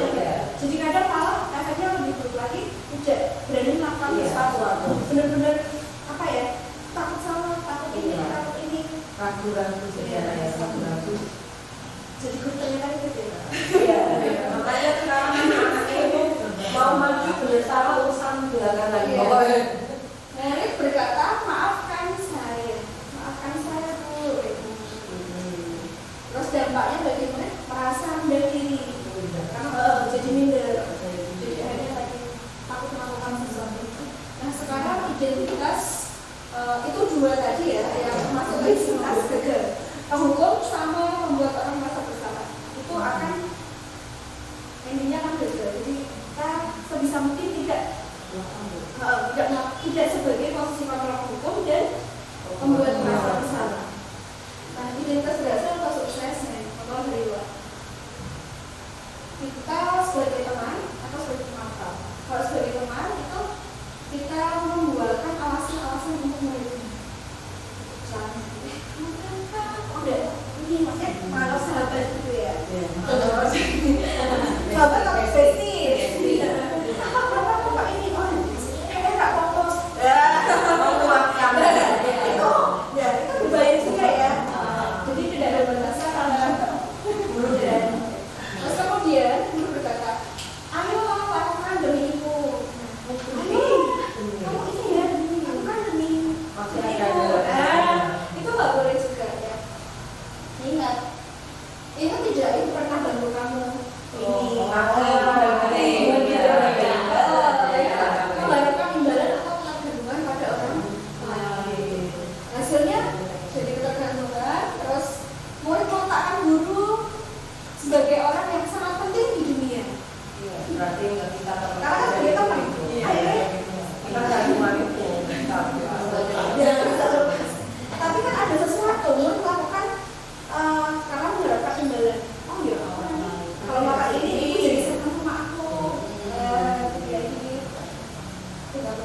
[SPEAKER 4] jadi kadang malah efeknya lebih buruk lagi. Tidak berani melakukan sesuatu. Benar-benar apa ya? Takut salah, takut ini, takut ini.
[SPEAKER 2] Ragu-ragu ragu-ragu.
[SPEAKER 4] Jadi guru ternyata gitu ya.
[SPEAKER 2] Iya. Makanya sekarang anak-anak itu mau maju bersama urusan belakangan lagi.
[SPEAKER 4] Murid berkata, maafkan saya Bu. Terus dampaknya bagi murid merasa rendah diri, karena jadi minder. Jadi akhirnya tadi takut melakukan sesuatu. Nah sekarang identitas itu dua tadi ya, yang masuk identitas gagal. Penghukum sama membuat orang merasa bersalah itu akan intinya kan gagal. Jadi kita sebisa mungkin tidak sebagai posisi kontrol hukum dan membuat merasa bersalah. Nah identitas berhasil atau suksesnya kontrol dari luar. Kita sebagai teman atau sebagai pemantau. Kalau sebagai teman itu kita membuatkan alasan-alasan untuk muridnya. Ini maksudnya kalau sahabat gitu ya. Sahabat tapi spesifik. Pak ini nggak fokus. Itu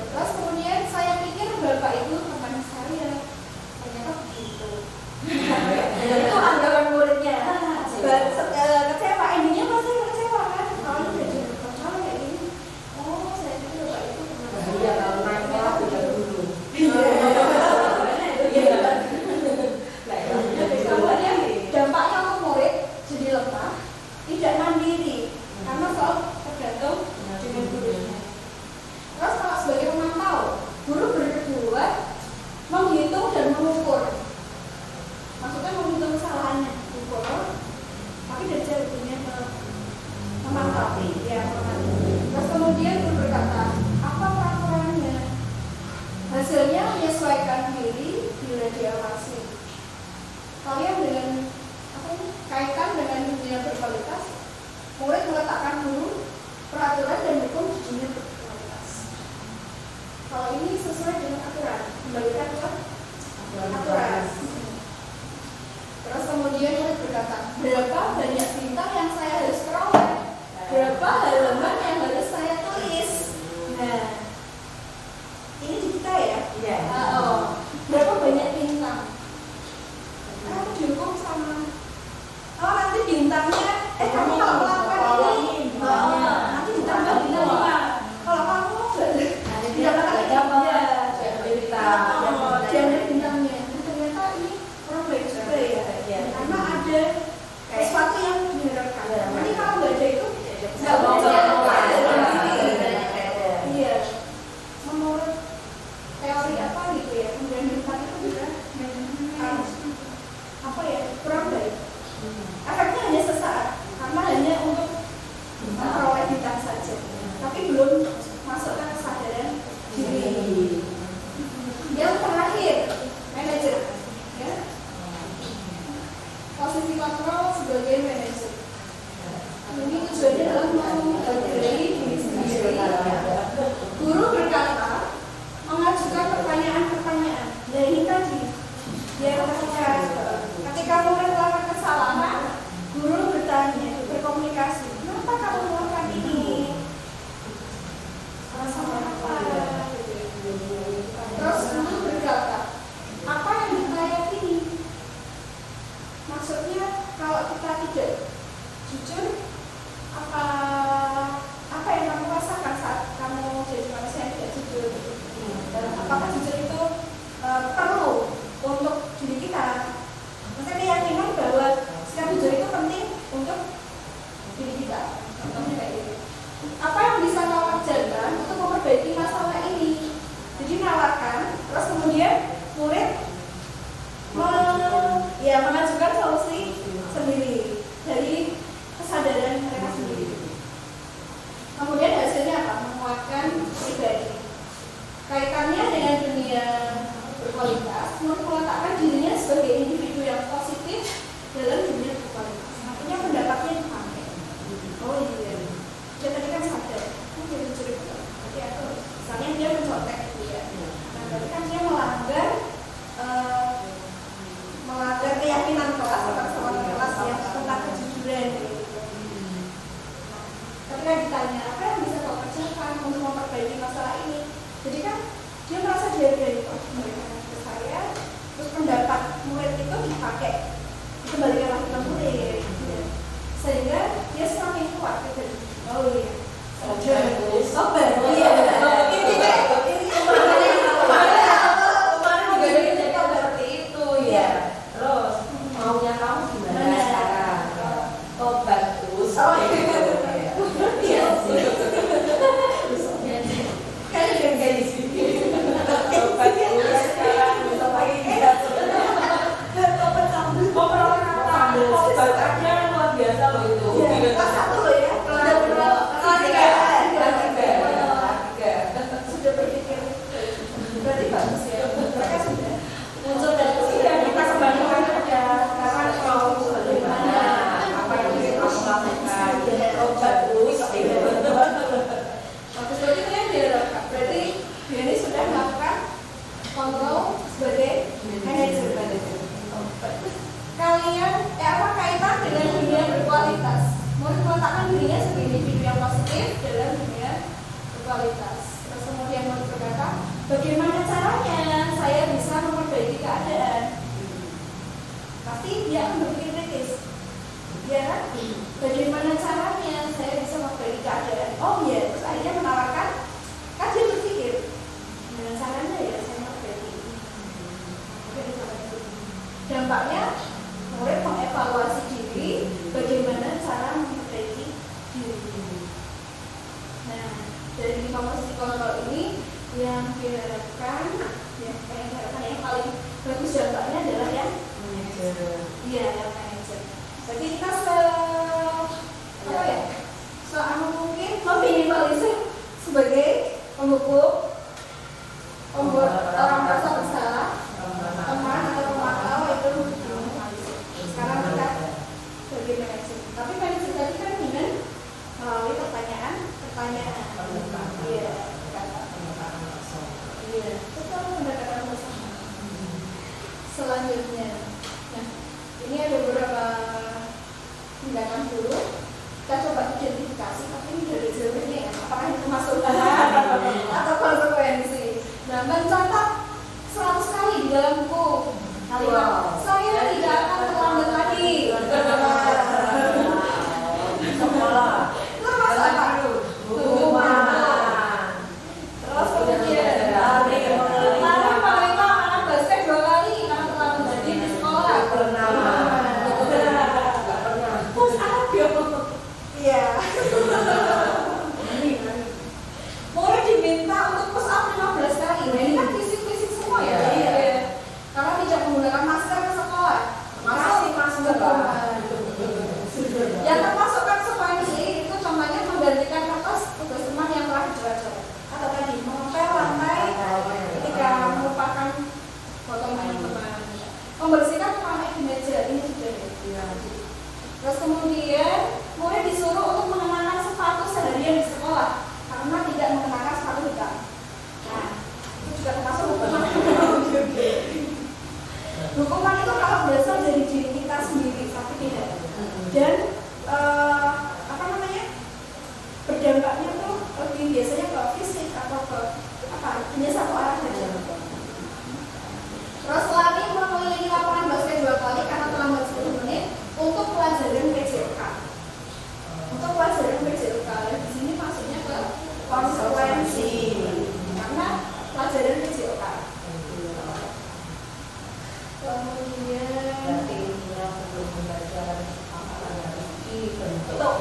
[SPEAKER 4] Terus kemudian saya pikir bapak itu teman saya, ternyata begitu. Itu anggapan muridnya. Kecewa, endingnya pasti kecewa kan? Kalau udah jadi profesional kayak gini, oh saya pikir bapak itu teman saya.
[SPEAKER 2] Iya, kalau naik kelas udah dulu.
[SPEAKER 4] Kemudian dampaknya untuk murid jadi lemah, tidak mandiri karena soal tergantung dengan gurunya. Terus kalau sebagai pemantau, guru berkedudukan menghitung dan mengukur. Maksudnya menghitung kesalahannya, ukur. Tapi dari cara gurunya memantau, ya memantau. Terus kemudian guru berkata, apa peraturannya? Hasilnya menyesuaikan diri bila diawasi. Kalian dengan kaitan dengan dunia berkualitas, murid meletakkan dulu peraturan dan hukum di dunia berkualitas. Kalau ini sesuai dengan aturan, kembalikan ke aturan. Terus kemudian murid berkata, berapa banyak bintang yang saya harus peroleh, berapa halaman yang harus saya tulis. Nah, ini di kita ya.
[SPEAKER 2] Iya.
[SPEAKER 4] Berapa banyak bintang? Kamu dihukum sama nanti bintangnya kamu kalau melakukan ini nanti ditambah bintang 5. Kalau kamu jangan bintangnya. Ternyata ini orang baik juga ya, karena ada sesuatu yang diharapkan. Nanti kalau nggak ada itu nggak iya, menurut teori apa gitu ya, kemudian bintang itu juga apa ya, kurang baik. Efeknya hanya sesaat, karena hanya untuk memperoleh bintang saja, tapi belum masuk ke kesadaran diri. Yang terakhir, manajer, ya. Posisi kontrol sebagai manajer. Ini tujuannya adalah menghargai diri sendiri. Guru berkata, mengajukan pertanyaan-pertanyaan. Nah ini tadi, ya ketika murid melakukan kesalahan, guru bertanya, berkomunikasi, kenapa kamu melakukan ini? Alasan apa? Terus guru berkata, apa yang kita yakini? Maksudnya kalau kita tidak jujur, apa yang kamu rasakan saat kamu jadi manusia yang tidak jujur? Dan apakah jujur itu perlu untuk diri kita? Maksudnya keyakinan bahwa sikap jujur itu penting untuk diri kita. Contohnya kayak gitu. Apa yang bisa kau kerjakan untuk memperbaiki masalah ini? Jadi nawarkan, terus kemudian murid mengajukan solusi sendiri dari kesadaran mereka sendiri. Kemudian hasilnya apa? Menguatkan pribadi. Kaitannya dengan dunia berkualitas, murid meletakkan dirinya sebagai individu yang positif dalam dunia berkualitas. Artinya pendapatnya dipakai. Oh iya, dia tadi kan sadar, dia mencuri betul. Berarti aku, misalnya dia mencontek gitu ya. Nah, berarti kan dia melanggar keyakinan kelas atau kesepakatan kelas yang tentang kejujuran gitu. Ketika ditanya apa yang bisa kau kerjakan untuk memperbaiki masalah ini, jadi kan dia merasa dihargai, mereka ke saya, terus pendapat murid itu dipakai, dikembalikan lagi ke murid. Bagaimana caranya saya bisa memperbaiki keadaan? Pasti dia akan berpikir kritis, ya kan? Bagaimana caranya saya bisa memperbaiki keadaan? Oh iya, terus akhirnya menawarkan, kan dia berpikir, gimana caranya ya saya memperbaiki? Oke, dampaknya murid mengevaluasi diri, bagaimana cara memperbaiki diri. Nah, dari 5 posisi kontrol ini yang diharapkan, yang paling bagus dampaknya adalah yang iya, yang manajer. Jadi kita mungkin meminimalisir sebagai penghukum, pembuat orang merasa bersalah, teman atau pemakau itu minimalisir. Sekarang kita sebagai manajer. Tapi manajer tadi kan dengan melalui pertanyaan. Iya. Iya, betul, pendekatan bersama. Selanjutnya, nah ini ada beberapa tindakan dulu. Kita coba identifikasi, tapi ini dari jawabannya ya, apakah itu masuk atau konsekuensi. Nah, mencatat 100 kali di dalam buku kalimat saya tidak akan terlambat lagi.
[SPEAKER 2] Sekolah.
[SPEAKER 4] Itu masuk apa? Terus kemudian lari paling anak basket 2 kali karena terlambat lagi di sekolah. Push up iya. Murid diminta untuk push up 15 kali. Nah, ini kan fisik-fisik semua ya. Karena tidak menggunakan masker ke sekolah. Masih masker. Yang termasuk konsekuensi itu contohnya menggantikan kertas tugas teman yang telah dibaca. Atau tadi mengepel lantai ketika melupakan potongan teman. Membersihkan ruangan di meja ini juga ya. Terus kemudian murid disuruh untuk mengenakan sepatu seharian di sekolah karena tidak mengenakan sepatu hitam. Nah, itu juga termasuk hukuman. Hukuman itu kalau berasal dari diri kita sendiri, tapi tidak. Dan berdampaknya tuh lebih biasanya ke fisik atau ke hanya satu arah saja. Terus lari mengelilingi lapangan basket 2 kali karena terlambat 10 menit untuk pelajaran PJOK. Untuk pelajaran PJOK, di sini maksudnya ke konsekuensi karena pelajaran PJOK. Kemudian untuk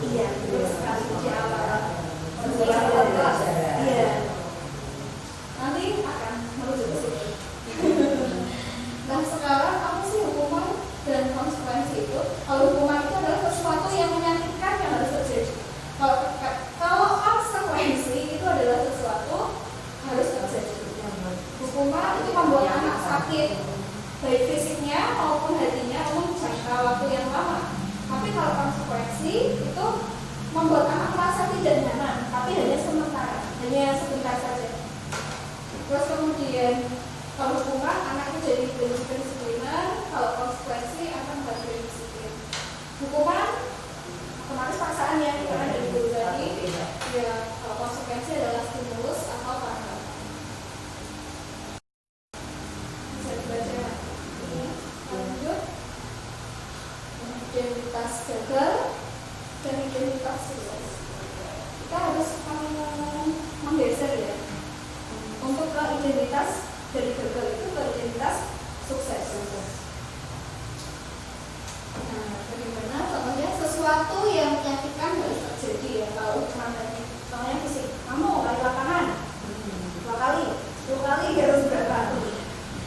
[SPEAKER 4] iya, betul sekali di awal. Iya. Nanti akan merujuk ke situ. Nah, sekarang apa sih hukuman dan konsekuensi itu? Kalau hukuman itu adalah sesuatu yang menyakitkan yang harus terjadi. Kalau konsekuensi itu adalah sesuatu harus terjadi. Hukuman itu membuat anak sakit, baik fisiknya maupun hatinya untuk jangka waktu yang lama. Tapi kalau konsekuensi itu membuat anak merasa tidak nyaman, tapi hanya sementara, hanya sebentar saja. Terus kemudian kalau hukuman anak itu jadi pendisiplinan, kalau konsekuensi akan menjadi disiplin. Hukuman otomatis paksaan ya, karena dari dulu tadi. Ya, kalau konsekuensi adalah stimulus atau pangkat. Bisa dibaca ini. Lanjut. Identitas gagal dan identitas sukses. Kita harus menggeser ya untuk ke identitas dari gagal itu ke identitas sukses. Nah, bagaimana? Contohnya sesuatu yang menyakitkan harus terjadi ya. Kalau hukuman tadi, contohnya fisik, kamu lari lapangan 2 kali, 10 kali harus berapa?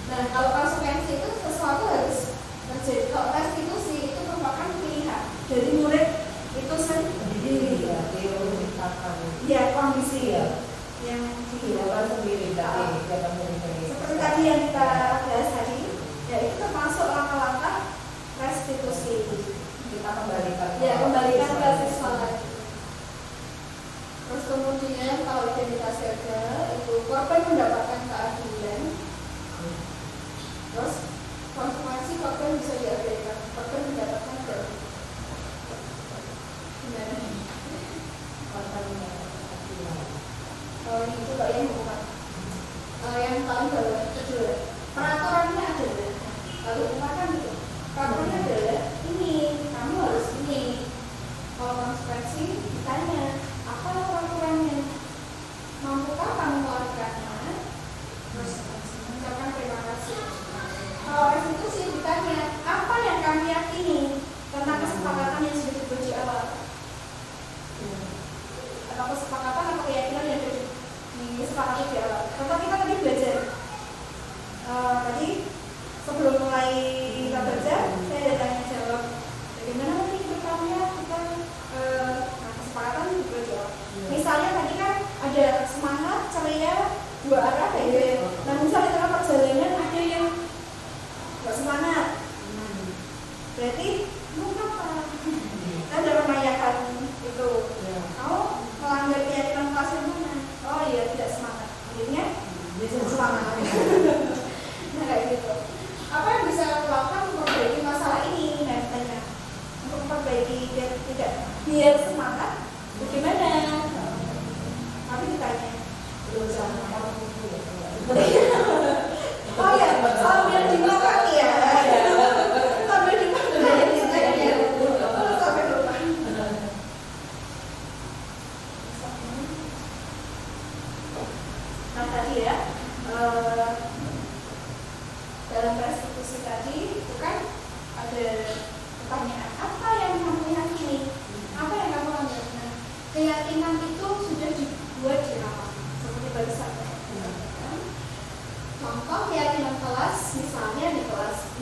[SPEAKER 4] Nah, kalau konsekuensi itu sesuatu harus terjadi. Kalau restitusi itu merupakan pilihan dari murid itu sendiri. Ya, kondisi yang dihilangkan sendiri. Seperti tadi yang kita bahas tadi, ya itu termasuk langkah-langkah restitusi. Kita kembalikan ke siswa lagi. Terus kemudian kalau identitas gagal itu korban mendapatkan keadilan. Terus konsekuensi korban bisa diabaikan, korban mendapatkan keadilan. Gimana? Korban mendapatkan keadilan. Kalau itu kok yang hukuman. paling bawah kedua. Peraturannya adalah kalau rumah kan gitu. Peraturannya adalah ini, kamu harus ini. Kalau konsekuensi ditanya apa peraturannya, mampukah kamu melakukannya? Terus mengucapkan terima kasih. Kalau restitusi ditanya apa yang kami yakini tentang kesepakatan yang sudah dibuat di awal, atau kesepakatan atau keyakinan yang sudah disepakati di awal. Contoh kita tadi belajar tadi sebelum mulai kita baca, saya ada tanya jawab bagaimana nanti berikutnya kita kesepakatan dibuat di awal. Misalnya tadi kan ada semangat, ceria, dua arah kayak gitu. Nah misalnya di tengah perjalanan ada yang nggak semangat, berarti mengapa? Ada remayakan itu. Kamu melanggar keyakinan kelas yang mana? Oh iya, tidak semangat. Akhirnya semangat. Nah kayak gitu. Apa yang bisa lakukan untuk memperbaiki masalah ini? Nah tanya untuk memperbaiki biar tidak biar semangat. Bagaimana? Tapi ditanya. Oh ya, sambil dimakan ya. Sambil dimakan ya. Sampai lupa. Nah tadi ya, dalam restitusi tadi itu kan ada pertanyaan apa yang kamu yakini, apa yang kamu anggap. Nah, keyakinan itu sudah dibuat di awal seperti barusan. Contoh keyakinan kelas, misalnya di kelas 6.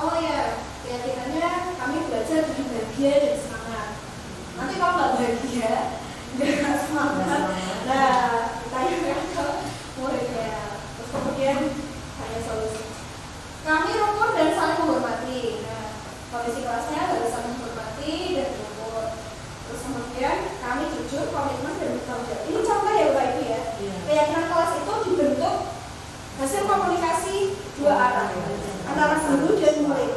[SPEAKER 4] Oh ya, keyakinannya kami belajar lebih bahagia dan semangat. Nanti kalau nggak bahagia, nggak semangat. Nah, tanyakan ke muridnya. Terus kemudian tanya solusi. Kami rukun dan saling menghormati. Nah, kondisi kelasnya harus saling menghormati dan rukun. Terus kemudian kami jujur, komitmen dan bertanggung jawab. Ini contoh ya Bapak Ibu ya. Keyakinan kelas itu dibentuk hasil komunikasi dua arah antara guru dan murid.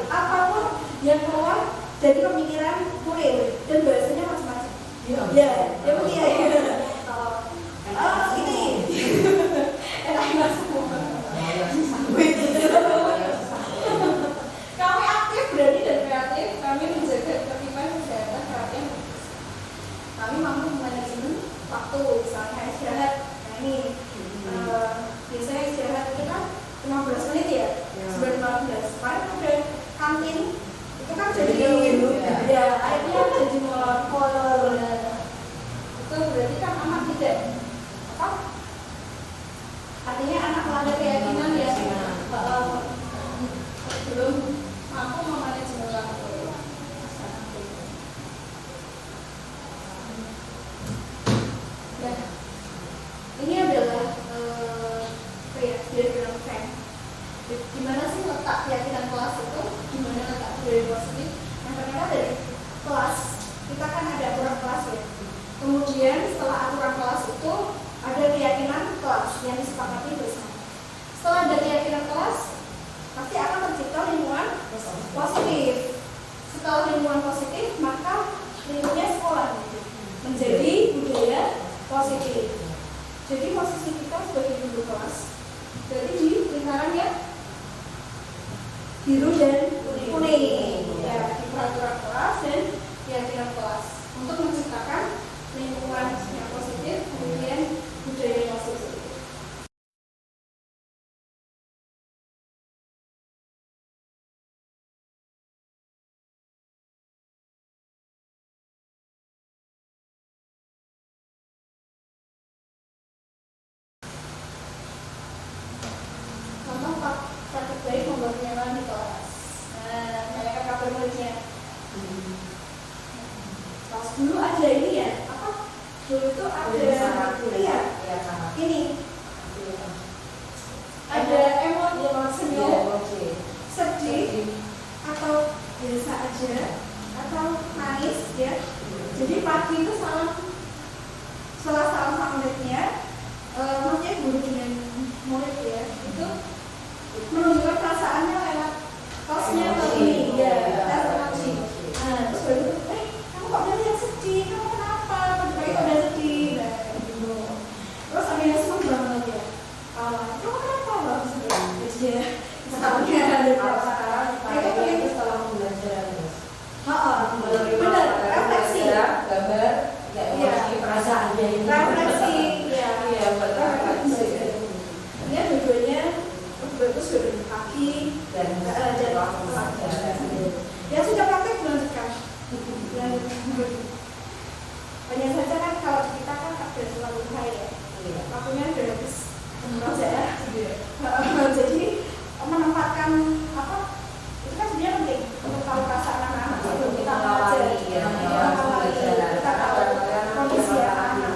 [SPEAKER 4] Apapun yang keluar dari pemikiran murid dan bahasanya macam-macam. Ya, ya betul ya. Ini enak semua. Kami aktif, berani dan kreatif. Kami menjaga ketertiban, kesehatan, perhatian. Kami mampu manajemen waktu, misalnya istirahat. Nah ini biasanya istirahat kita 15 menit ya, 9-15. Kemarin ada kantin, itu kan jadi ya akhirnya jadi molor. Itu berarti kan anak tidak apa? Artinya anak melanggar keyakinan ya belum mampu memanajemen waktu. Nah, ini adalah diagram Venn. Gimana sih letak keyakinan kelas itu? Gimana letak budaya positif? Nah ternyata dari kelas kita kan ada aturan kelas ya. Kemudian setelah aturan kelas itu ada keyakinan kelas yang disepakati bersama. Setelah ada keyakinan kelas, pasti akan tercipta lingkungan positif. Setelah lingkungan positif, maka lingkungannya sekolah menjadi budaya positif. Jadi posisi kita sebagai guru kelas berarti di lingkaran yang biru dan kuning ya, di peraturan kelas dan keyakinan kelas untuk menciptakan lingkungan yang positif, kemudian budaya yang positif. Praktik baik membuat nyaman di kelas. Nah, kayak kabar muridnya. Pas dulu ada ini ya, apa? Dulu hanya saja kan kalau di kita kan ada suatu hal ya, waktunya udah habis aja ya. Jadi menempatkan apa itu kan sebenarnya penting untuk tahu perasaan anak-anak sebelum kita mengajar, kita tahu kondisi anak-anak.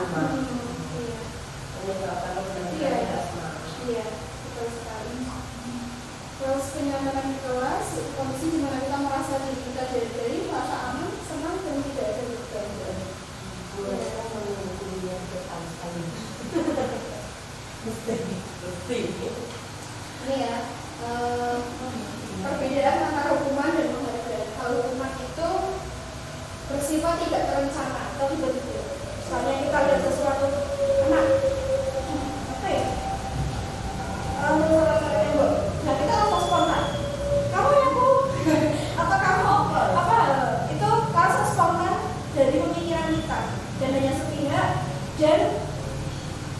[SPEAKER 4] Iya, betul sekali. Terus kenyamanan di kelas, kondisi di mana kita merasa diri kita dari merasa aman, senang dan tidak ada beban. Ini ya, perbedaan antara hukuman dan penghargaan. Kalau hukuman itu bersifat tidak terencana atau tiba-tiba. Misalnya kita lihat sesuatu anak, apa ya? Nah kita langsung spontan. Kamu yang aku atau kamu apa? Itu langsung spontan dari pemikiran kita dan hanya sepihak dan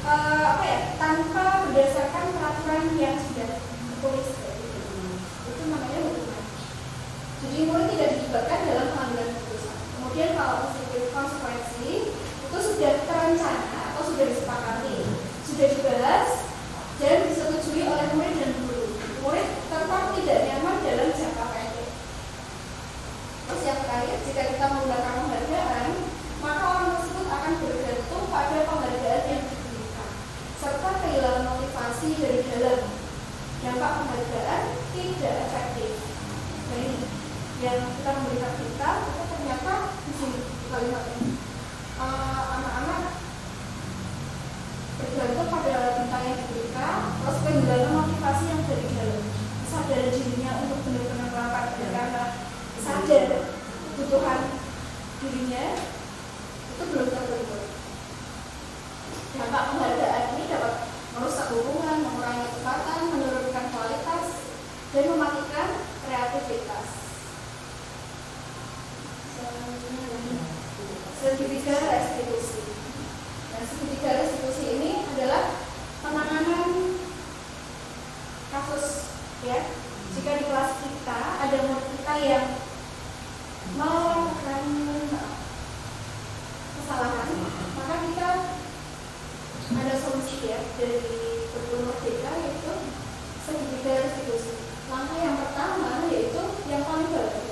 [SPEAKER 4] apa ya? Tanpa berdasarkan peraturan yang sudah tertulis. Itu namanya hukuman. Jadi murid tidak dilibatkan dalam pengambilan keputusan. Kemudian kalau konsekuensi itu sudah terencana atau sudah disepakati, sudah dibahas dan disetujui oleh murid dan guru. Murid tetap tidak nyaman dalam jangka pendek. Terus yang terakhir, jika kita menggunakan penghargaan, maka orang tersebut akan bergantung pada penghargaan yang diberikan, serta kehilangan motivasi dari dalam. Dampak penghargaan tidak efektif. Nah ini yang kita memberikan kita itu ternyata di sini kalimat ini. Anak-anak bergantung pada bintang yang diberikan, terus kehilangan motivasi yang dari dalam, sadar dirinya untuk benar-benar melakukan karena sadar kebutuhan dirinya itu belum terbentuk. Dampak penghargaan ini dapat merusak hubungan, mengurangi kecepatan, menurunkan kualitas, dan mematikan kreativitas. Segitiga restitusi. Nah, segitiga restitusi ini adalah penanganan kasus ya. Jika di kelas kita ada murid kita yang melakukan kesalahan, maka kita ada solusi ya dari Perguruan Merdeka yaitu segitiga restitusi. Langkah yang pertama yaitu yang paling bagus,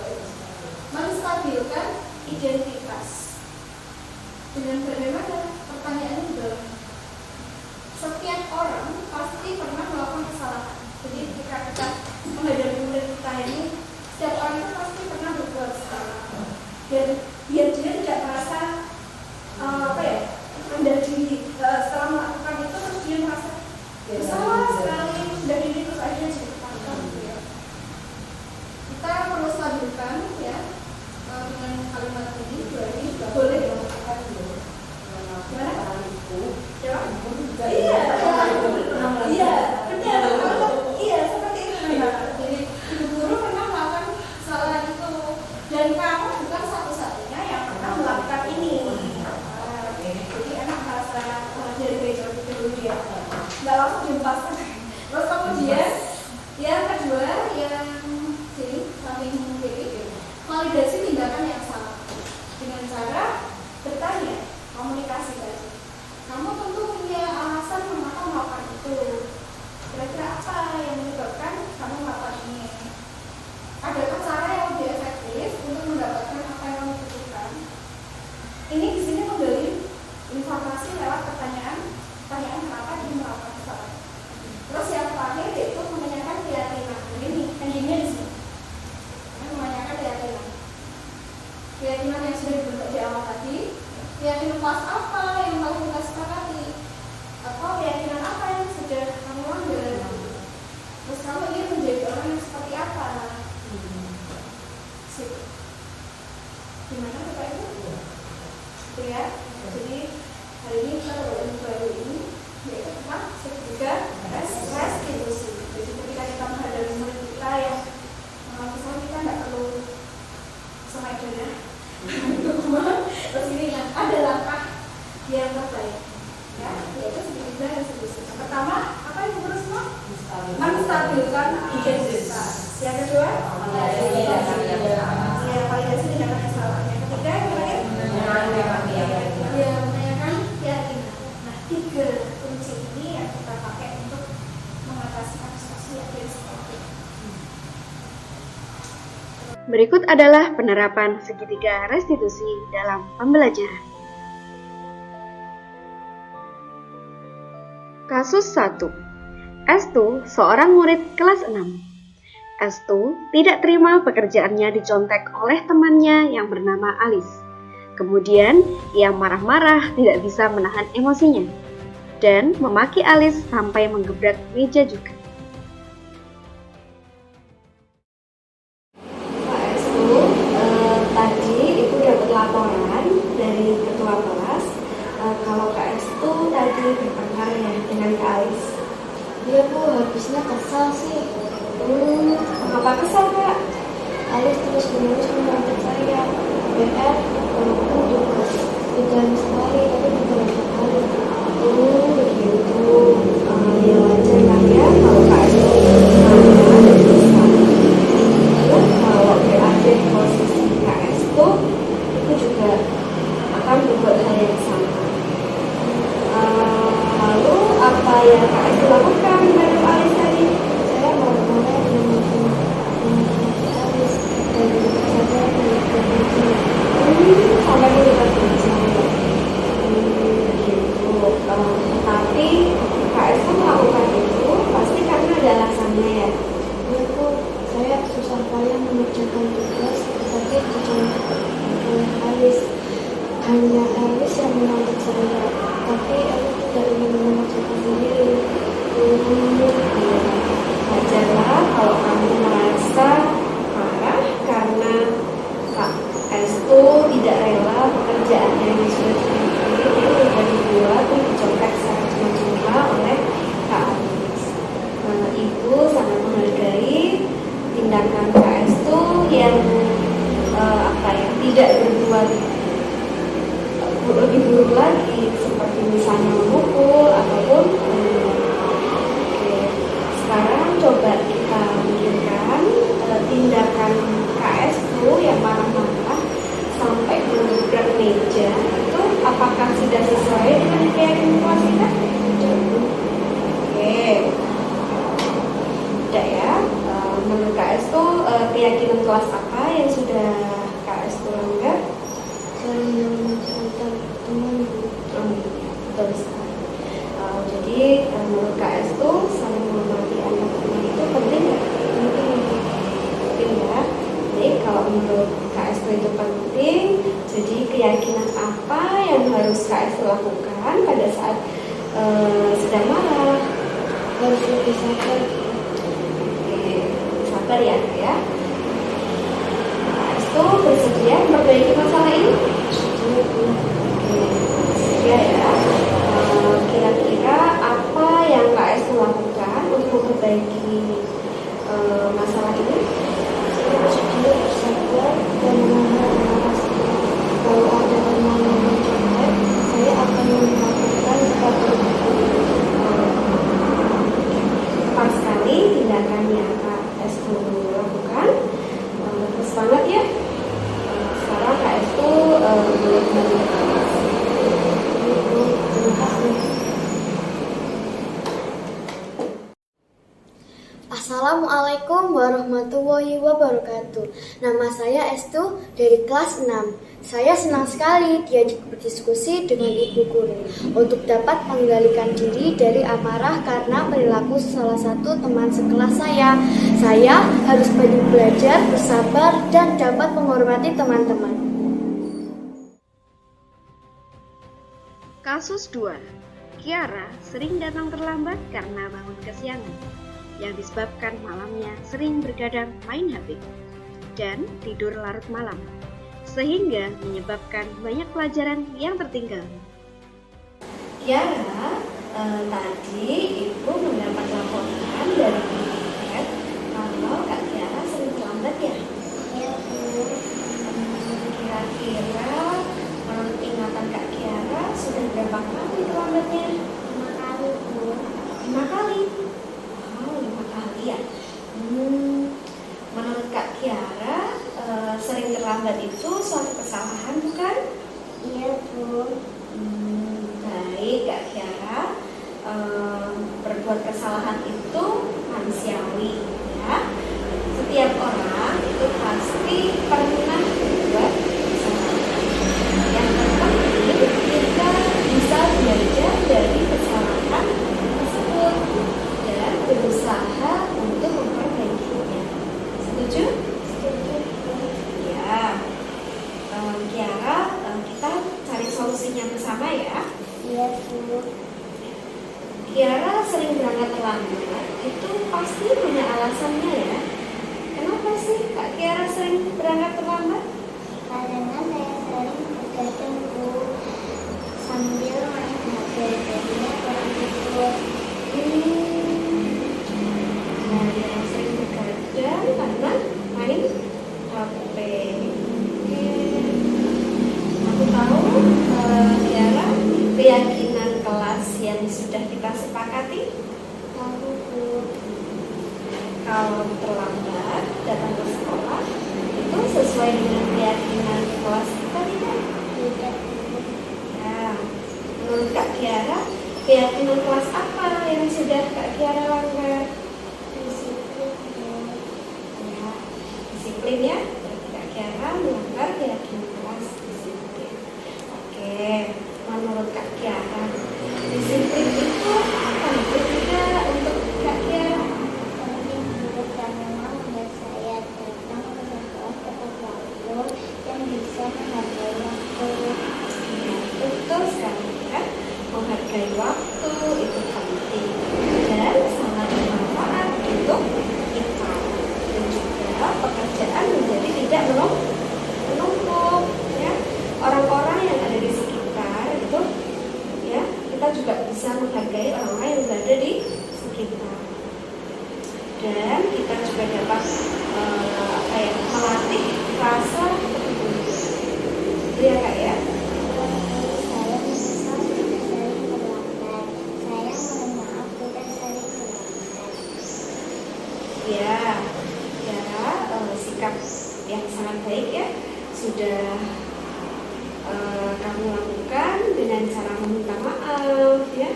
[SPEAKER 4] menstabilkan identitas. Dengan bagaimana? Pertanyaannya juga setiap orang pasti pernah melakukan kesalahan. Jadi ketika kita menghadapi murid kita ini, setiap orang itu pasti pernah berbuat kesalahan. Dan biar dia tidak merasa apa ya, rendah diri setelah melakukan itu terus dia merasa bersalah sekali dari diri terus akhirnya jadi ketakutan gitu ya. Kita perlu stabilkan ya dengan kalimat ini dua ini juga boleh melakukan dulu. Gimana? Iya, iya, benar. Iya, seperti itu. Jadi ibu guru pernah melakukan kesalahan itu dan kamu bukan satu-satunya yang pernah melakukan ini. Jadi enak merasa dari gereja dulu dia nggak langsung dilepaskan. Terus kemudian yang kedua yang sini samping kiri, validasi tindakan yang salah dengan cara bertanya, komunikasi tadi. Kamu tentu punya alasan mengapa melakukan itu. Kira-kira apa yang menyebabkan kamu melakukan ini? Adakah cara yang lebih efektif untuk mendapatkan apa yang kamu butuhkan? Ini di sini menggali informasi lewat pertanyaan kenapa dia melakukan kesalahan. Terus yang terakhir yaitu menanyakan keyakinan. Ini endingnya di sini. Menanyakan keyakinan. Keyakinan yang sudah dibentuk di awal tadi. Keyakinan pas apa yang mau kita sepakati? Atau keyakinan apa yang sudah kamu ambil? Terus kamu ingin menjadi orang yang seperti apa? Sip. Gimana Bapak Ibu? Gitu ya. Jadi hari ini kita belajar baru ini yaitu tentang segitiga restitusi. Jadi ketika kita menghadapi murid kita yang misalnya kita nggak perlu sama ya. Terus ini ada langkah yang terbaik ya, yaitu segitiga restitusi. Yang pertama, apa yang harus menstabilkan identitas. Yang kedua, validasi tindakan yang salah. Yang ketiga, yang kunci ini yang kita pakai untuk mengatasi kasus-kasus yang jadi seperti ini.
[SPEAKER 5] Berikut adalah penerapan segitiga restitusi dalam pembelajaran. Kasus 1. Estu, seorang murid kelas 6. Estu tidak terima pekerjaannya dicontek oleh temannya yang bernama Alis. Kemudian, ia marah-marah tidak bisa menahan emosinya dan memaki Alis sampai menggebrak meja juga.
[SPEAKER 3] Pak Estu, tadi Ibu dapat laporan dari ketua kelas kalau Kak Estu tadi bertengkar ya dengan Kak Alis.
[SPEAKER 6] Iya Bu, habisnya kesal sih.
[SPEAKER 3] Mengapa kesal Kak?
[SPEAKER 6] Alis terus menerus menuntut saya. PR, walaupun juga tidak sekali, tapi beberapa kali.
[SPEAKER 3] Begitu. Ya wajar lah ya kalau Kak Estu marah dan kesal. Lalu kalau berada di posisi Kak Estu, itu juga akan berbuat hal yang sama. Lalu apa yang Kak Estu lakukan terhadap Alis tadi?
[SPEAKER 6] Saya marah-marah dan menghakimi Alis dan saya melakukan itu.
[SPEAKER 3] Sampai melibat meja. Begitu. Tapi Kak Estu melakukan itu pasti karena ada alasannya ya.
[SPEAKER 6] Iya Bu, saya susah payah mengerjakan tugas, tetapi dicontek oleh Alis. Hanya Alis yang menuntut saya, tapi Alis tidak ingin mengerjakan sendiri.
[SPEAKER 3] Wajarlah kalau kamu merasa marah karena Kak Estu tidak rela pekerjaannya yang sudah dibuat dan dicontek secara cuma-cuma oleh Kak Alis. Ibu sangat menghargai tindakan Kak Estu yang tidak berbuat lebih buruk lagi, seperti misalnya memukul ataupun sekarang coba kita pikirkan tindakan Kak Estu yang marah-marah sampai menggebrak meja itu apakah sudah sesuai dengan keyakinan kelas kita? Oke, tidak ya. Menurut Kak Estu, keyakinan kelas apa yang sudah Kak Estu langgar?
[SPEAKER 6] Saling menghormati antar teman Bu.
[SPEAKER 3] Betul sekali. Jadi menurut Kak Estu, saling menghormati antar teman itu penting nggak? Penting ya. Jadi kalau menurut Kak Estu itu penting, jadi keyakinan apa yang harus Kak Estu lakukan pada saat sedang marah?
[SPEAKER 6] Harus lebih sabar.
[SPEAKER 3] Oke, sabar ya, ya. Kak Estu bersedia memperbaiki masalah ini?
[SPEAKER 6] Iya Bu.
[SPEAKER 3] Ya, ya. Kira-kira apa yang Kak Estu lakukan untuk memperbaiki masalah ini?
[SPEAKER 6] Saya bersedia bersabar dan menahan amarah saya. Kalau ada teman yang mencontek, saya akan melakukan kepada
[SPEAKER 3] Tepat sekali tindakan yang Kak Estu lakukan. Bagus banget ya. Sekarang Kak Estu boleh melanjutkan.
[SPEAKER 6] Terima kasih. Assalamualaikum warahmatullahi wabarakatuh. Nama saya Estu dari kelas 6. Saya senang sekali diajak berdiskusi dengan Ibu Guru untuk dapat mengendalikan diri dari amarah karena perilaku salah satu teman sekelas saya. Saya harus banyak belajar, bersabar, dan dapat menghormati teman-teman.
[SPEAKER 5] Kasus 2. Kiara sering datang terlambat karena bangun kesiangan, yang disebabkan malamnya sering bergadang main HP dan tidur larut malam, sehingga menyebabkan banyak pelajaran yang tertinggal.
[SPEAKER 3] Kiara, tadi Ibu mendapat laporan dari Ibu kalau Kak Kiara sering terlambat ya?
[SPEAKER 6] Iya Bu.
[SPEAKER 3] Kira-kira menurut ingatan Kak Kiara sudah berapa kali terlambatnya?
[SPEAKER 6] 5 kali Bu.
[SPEAKER 3] 5 kali? Oh, 5 kali ya? Menurut Kak Kiara, sering terlambat itu suatu kesalahan bukan?
[SPEAKER 6] Iya Bu.
[SPEAKER 3] Baik Kak Kiara,
[SPEAKER 5] berbuat kesalahan itu manusiawi, ya. Setiap orang itu pasti pernah berbuat kesalahan. Yang terpenting kita bisa belajar dari kesalahan tersebut dan berusaha untuk memperbaikinya. Setuju? Ya. Kiara, kita cari solusinya bersama ya.
[SPEAKER 6] Iya, Bu.
[SPEAKER 5] Kiara sering berangkat terlambat, itu pasti punya alasannya ya. Kenapa sih Kak Kiara sering berangkat terlambat?
[SPEAKER 6] Karena saya sering begadang, Bu, sambil main HP, jadinya kurang tidur.
[SPEAKER 5] Nah, Kiara sering begadang karena main HP. Oke. Aku tahu Kiara keyakinan kelas yang sudah kita sepakati.
[SPEAKER 6] Lalu, Bu,
[SPEAKER 5] Kalau terlambat datang ke sekolah itu sesuai dengan keyakinan kelas kita tidak?
[SPEAKER 6] tidak, Bu.
[SPEAKER 5] Ya, menurut Kak Kiara, keyakinan kelas apa yang sudah Kak Kiara langgar?
[SPEAKER 6] Disiplin, Bu.
[SPEAKER 5] Ya, disiplin ya. Berarti Kak Kiara melanggar keyakinan kelas disiplin. Oke, menurut Kak Kiara, disiplin itu apa juga untuk Kak Kiara?
[SPEAKER 6] Penting, Bu, karena memang membuat saya datang ke sekolah tepat waktu dan bisa menghargai waktu.
[SPEAKER 5] Ya, betul sekali ya. Menghargai waktu itu penting dan sangat bermanfaat untuk kita dan juga pekerjaan menjadi tidak menumpuk ya. Orang-orang yang ada di sekitar itu ya, kita juga bisa menghargai orang-orang yang berada di sekitar dan kita juga dapat melatih rasa kepedulian. Itu ya Kak ya.
[SPEAKER 6] Saya menyesal sudah sering terlambat. Saya mohon maaf sudah sering terlambat.
[SPEAKER 5] Ya, sikap yang sangat baik ya sudah kamu lakukan dengan cara meminta maaf ya.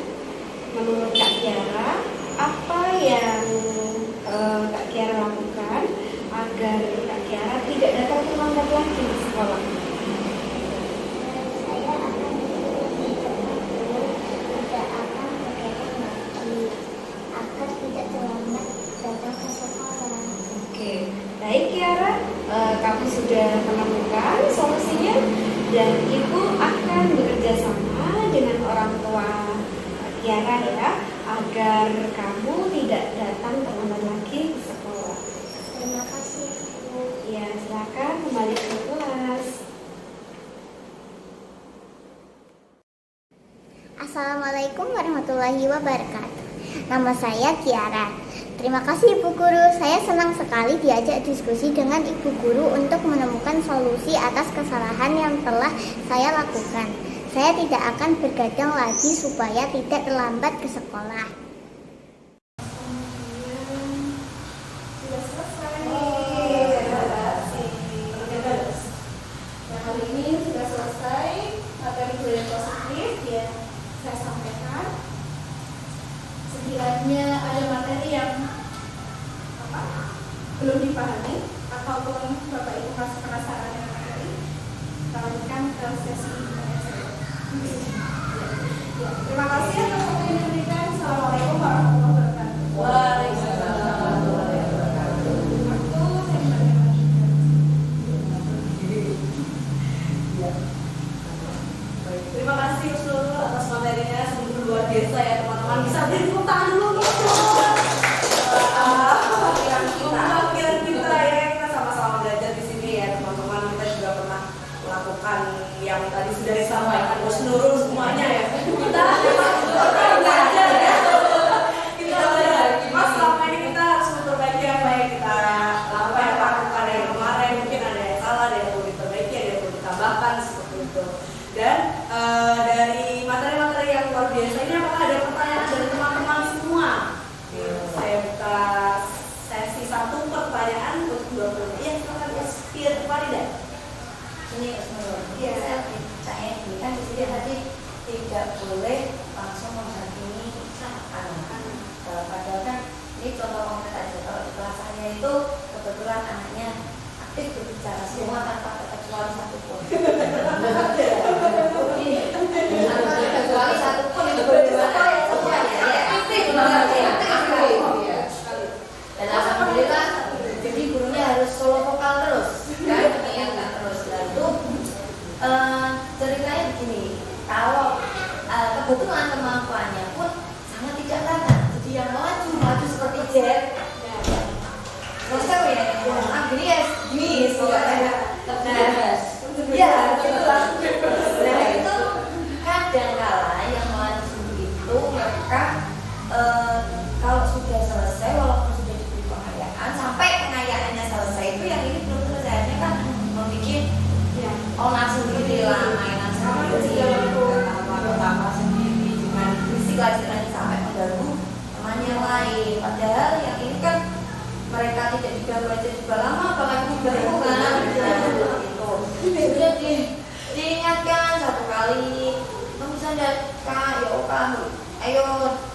[SPEAKER 5] Menurut Kak Kiara, apa yang Kak Kiara lakukan agar Kak Kiara tidak datang terlambat lagi di sekolah?
[SPEAKER 6] Saya akan lebih terhibur, tidak akan begadang lagi, agar tidak terlambat datang ke sekolah.
[SPEAKER 5] Oke, baik Kiara, kamu sudah menemukan solusinya dan Ibu akan bekerja sama dengan orang tua Kiara ya, agar kamu tidak datang terlambat lagi ke sekolah.
[SPEAKER 6] Terima kasih, Bu.
[SPEAKER 5] Ya, silakan kembali ke kelas.
[SPEAKER 6] Assalamualaikum warahmatullahi wabarakatuh. Nama saya Kiara. Terima kasih Ibu Guru. Saya senang sekali diajak diskusi dengan Ibu Guru untuk menemukan solusi atas kesalahan yang telah saya lakukan. Saya tidak akan bergadang lagi supaya tidak terlambat ke sekolah.
[SPEAKER 2] Sudah selesai. Terima kasih. Nah, hari ini sudah selesai materi budaya positif ya. Saya sampaikan. Sekiranya ada materi yang belum dipahami ataupun Bapak Ibu masih penasaran dengan materi, kita lanjutkan ke sesi tanya jawab. Ya, terima kasih atas waktu yang diberikan. Assalamualaikum warahmatullahi wabarakatuh. Waalaikumsalam warahmatullahi wabarakatuh. Waktu saya kembalikan lagi. Terima kasih Usul atas materinya, sungguh luar biasa ya teman-teman. Bisa beri tepuk tangan dulu gitu. Pembelajaran kita ya, kita sama-sama belajar di sini ya teman-teman. Kita juga pernah melakukan yang tadi sudah disampaikan Bos Nurul semuanya ya. Kita belajar ya. Kita belajar. Mas selama ini kita harus memperbaiki apa yang kita lakukan yang kemarin. Mungkin ada yang salah, ada yang perlu diperbaiki, ada yang perlu ditambahkan seperti itu. Dan dari materi-materi yang luar biasa ini apakah ada pertanyaan dari teman-teman semua?
[SPEAKER 3] itu kebetulan anaknya aktif berbicara semua tanpa kecuali satu pun. Kecuali satu pun itu berbicara semuanya ya aktif banget. Dan alhamdulillah jadi gurunya harus solo vokal terus kan, mengingatkan terus. Lalu ceritanya begini, kalau kebetulan kemampuannya pun sangat tidak rata, jadi yang maju seperti jet Rosel ya, gini ya, gini ya, gitulah. Nah itu kadang-kala yang maju itu mereka kalau sudah selesai, walaupun sudah diberi penghargaan, sampai pengayaannya selesai itu yang ini belum selesainya kan membuat onar sendiri lah, mainan sendiri, apa sendiri, dengan fisik lagi sampai mengganggu teman yang lain. Padahal yang ini kan mereka tidak diganggu aja juga lama, apalagi diganggu kan, gitu. Sudah diingatkan satu kali, kamu bisa nggak kak, ya kamu, ayo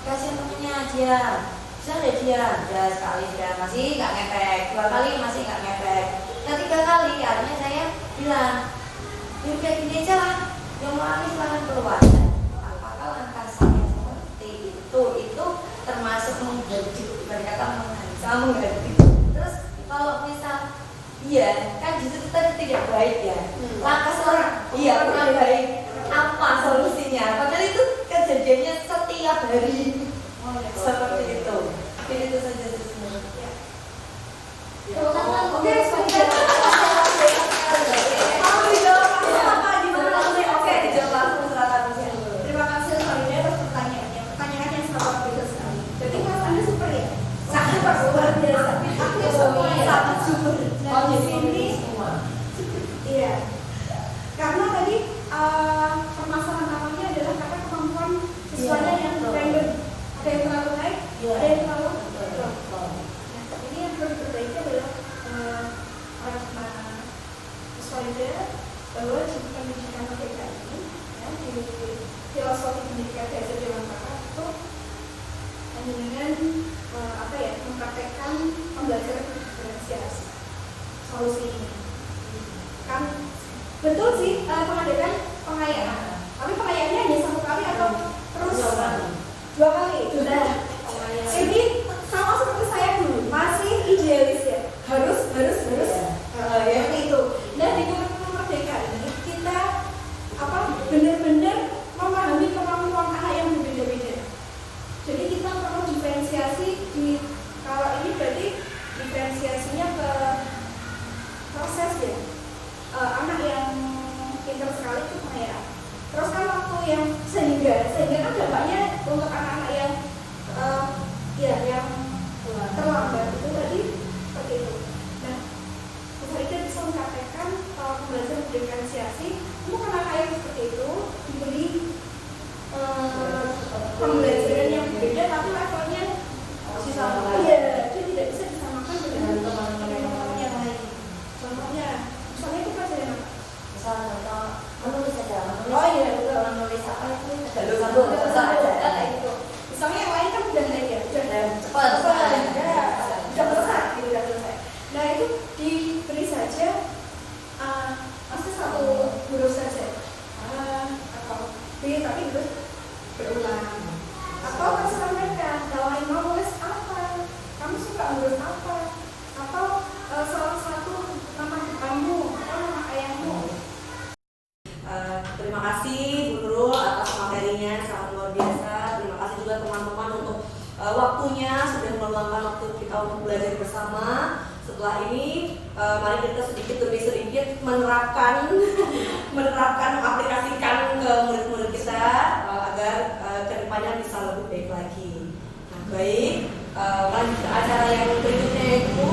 [SPEAKER 3] kasih temennya dia, bisa nggak dia, udah sekali dia masih nggak ngefek, 2 kali masih nggak ngefek, ketiga kali akhirnya saya bilang, ya udah gini aja lah, yang mau habis silahkan keluar. Apakah langkah saya seperti itu termasuk mengganti, berkata mengganti. Terus kalau misal iya kan justru tadi tidak baik ya, langkah seorang iya kurang baik, apa solusinya? Padahal itu kejadiannya setiap hari seperti itu. Jadi itu saja sebenarnya.
[SPEAKER 4] Oke, terima kasih Farida atas pertanyaannya. Pertanyaan yang sangat bagus sekali. Berarti kelas Anda super ya? Sangat luar biasa. Aktif semua, sangat super. Dan di sini, iya. Karena tadi permasalahan awalnya adalah karena kemampuan siswanya yang random. Ada yang terlalu naik, ada yang terlalu drop. Nah, ini yang perlu diperbaiki adalah orang Farida bahwa di pendidikan merdeka ini, ya, di filosofi pendidikan belajar Dewan Pakar itu dengan mempraktekkan pembelajaran diferensiasi solusi ini. Kan betul sih mengadakan pengayaan, tapi pengayaannya hanya 1 kali atau terus 2 kali. Nah, ini sama seperti saya dulu, masih idealis ya, harus seperti itu. Nah di kurikulum merdeka ini kita benar-benar memahami kemampuan anak yang berbeda-beda. Jadi kita perlu diferensiasi di, kalau ini berarti diferensiasinya ke proses ya. Anak yang pintar sekali itu pengayaan. Terus kan waktu yang sehingga kan dampaknya untuk anak-anak yang yang terlambat itu tadi seperti itu. Nah, Farida bisa mengatakan pembelajaran diferensiasi untuk anak-anak yang seperti itu diberi pembelajaran yang berbeda tapi levelnya sama. Iya, dia tidak bisa disamakan dengan teman-teman yang lain. Contohnya, misalnya itu pelajaran apa?
[SPEAKER 3] Misalnya contoh menulis saja, menulis apa itu?
[SPEAKER 4] Satu itu. Misalnya yang lain kan udah cepat, udah selesai. Nah itu diberi saja masih 1 huruf saja atau B tapi itu berulang. Atau terserah mereka, kalau yang mau nulis apa, kamu suka nulis apa, atau salah satu nama kamu atau nama ayahmu.
[SPEAKER 2] Terima kasih Bu Nurul atas materinya, sangat luar biasa. Terima kasih juga teman-teman untuk waktunya, sudah meluangkan waktu kita untuk belajar bersama. Setelah ini mari kita sedikit demi sedikit menerapkan mengaplikasikan ke murid-murid kita agar kedepannya bisa lebih baik lagi. Nah, baik, lanjut ke acara yang berikutnya yaitu